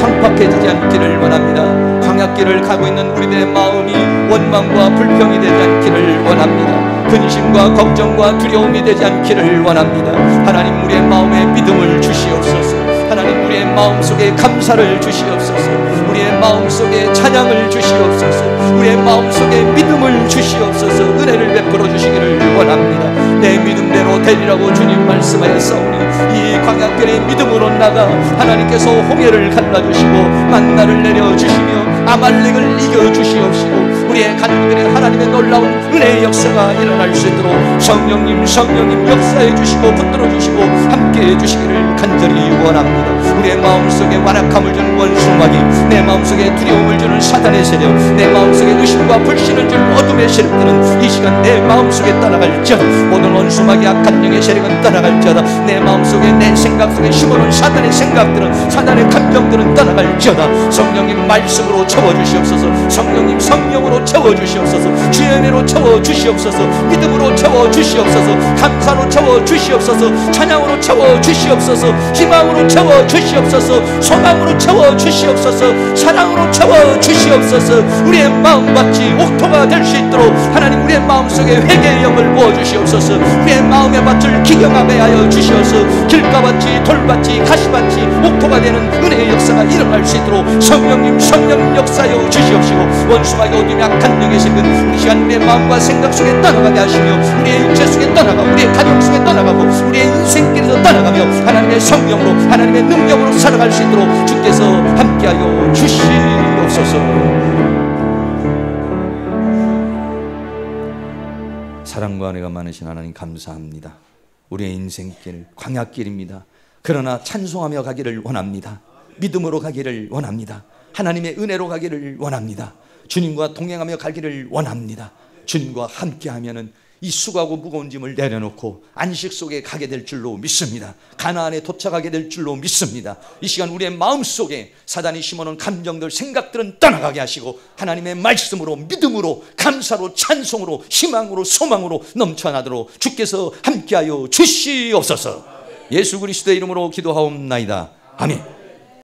강팍해지지 않기를 원합니다. 광약길을 가고 있는 우리들의 마음이 원망과 불평이 되지 않기를 원합니다. 근심과 걱정과 두려움이 되지 않기를 원합니다. 하나님, 우리의 마음에 믿음을 주시옵소서. 하나님, 우리의 마음속에 감사를 주시옵소서. 우리의 마음속에 찬양을 주시옵소서. 우리의 마음속에 믿음을 주시옵소서. 은혜를 베풀어 주시기를 원합니다. 내 믿음대로 되리라고 주님 말씀하였사오니 이 광야길의 믿음으로 나가 하나님께서 홍해를 갈라주시고 만나를 내려주시며 아말렉을 이겨주시옵시고 우리의 가족들의 하나님의 놀라운 은혜의 역사가 일어날 수 있도록 성령님 역사해 주시고 붙들어 주시고 함께해 주시기를 간절히 원합니다. 우리의 마음속에 완악함을 주는 원수마귀, 내 마음속에 두려움을 주는 사단의 세력, 내 마음속에 의심과 불신을 주는 어둠의 세력들은 이 시간 내 마음속에 따라갈지어다. 모든 원수마귀 악한 영의 세력은 따라갈지어다. 내 마음속에 내 생각 속에 심어놓은 사단의 생각들은, 사단의 감정들은 따라갈지어다. 성령님 말씀으로 채워주시옵소서. 성령님 성령으로 채워주시옵소서. 주의 은혜로 채워주시옵소서. 믿음으로 채워주시옵소서. 감사로 채워주시옵소서. 찬양으로 채워주시옵소서. 희망으로 채워주시옵소서. 소망으로 채워주시옵소서. 사랑으로 채워주시옵소서. 우리의 마음밭이 옥토가 될 수 있도록 하나님 우리의 마음속에 회개의 영을 부어주시옵소서. 우리의 마음의 밭을 기경하게 하여 주시옵소서. 길가밭이 돌밭이 가시밭이 옥토가 되는 은혜의 역사가 일어날 수 있도록 성령님 역사여 주시옵시고, 원수가 어둠 약한 영에 생긴 우리 시간 우리의 마음과 생각 속에 떠나가게 하시며 우리의 육체 속에 떠나가고 우리의 가정 속에 떠나가고 우리의 인생길에서 떠나가며 하나님의 성령으로 하나님의 능력으로 살아갈 수 있도록 주께서 함께하여 주시옵소서. 사랑과 은혜가 많으신 하나님 감사합니다. 우리의 인생길 광야길입니다. 그러나 찬송하며 가기를 원합니다. 믿음으로 가기를 원합니다. 하나님의 은혜로 가기를 원합니다. 주님과 동행하며 가기를 원합니다. 주님과 함께하면은 이 수고하고 무거운 짐을 내려놓고 안식 속에 가게 될 줄로 믿습니다. 가나안에 도착하게 될 줄로 믿습니다. 이 시간 우리의 마음속에 사단이 심어놓은 감정들 생각들은 떠나가게 하시고 하나님의 말씀으로 믿음으로 감사로 찬송으로 희망으로 소망으로 넘쳐나도록 주께서 함께하여 주시옵소서. 예수 그리스도의 이름으로 기도하옵나이다. 아멘.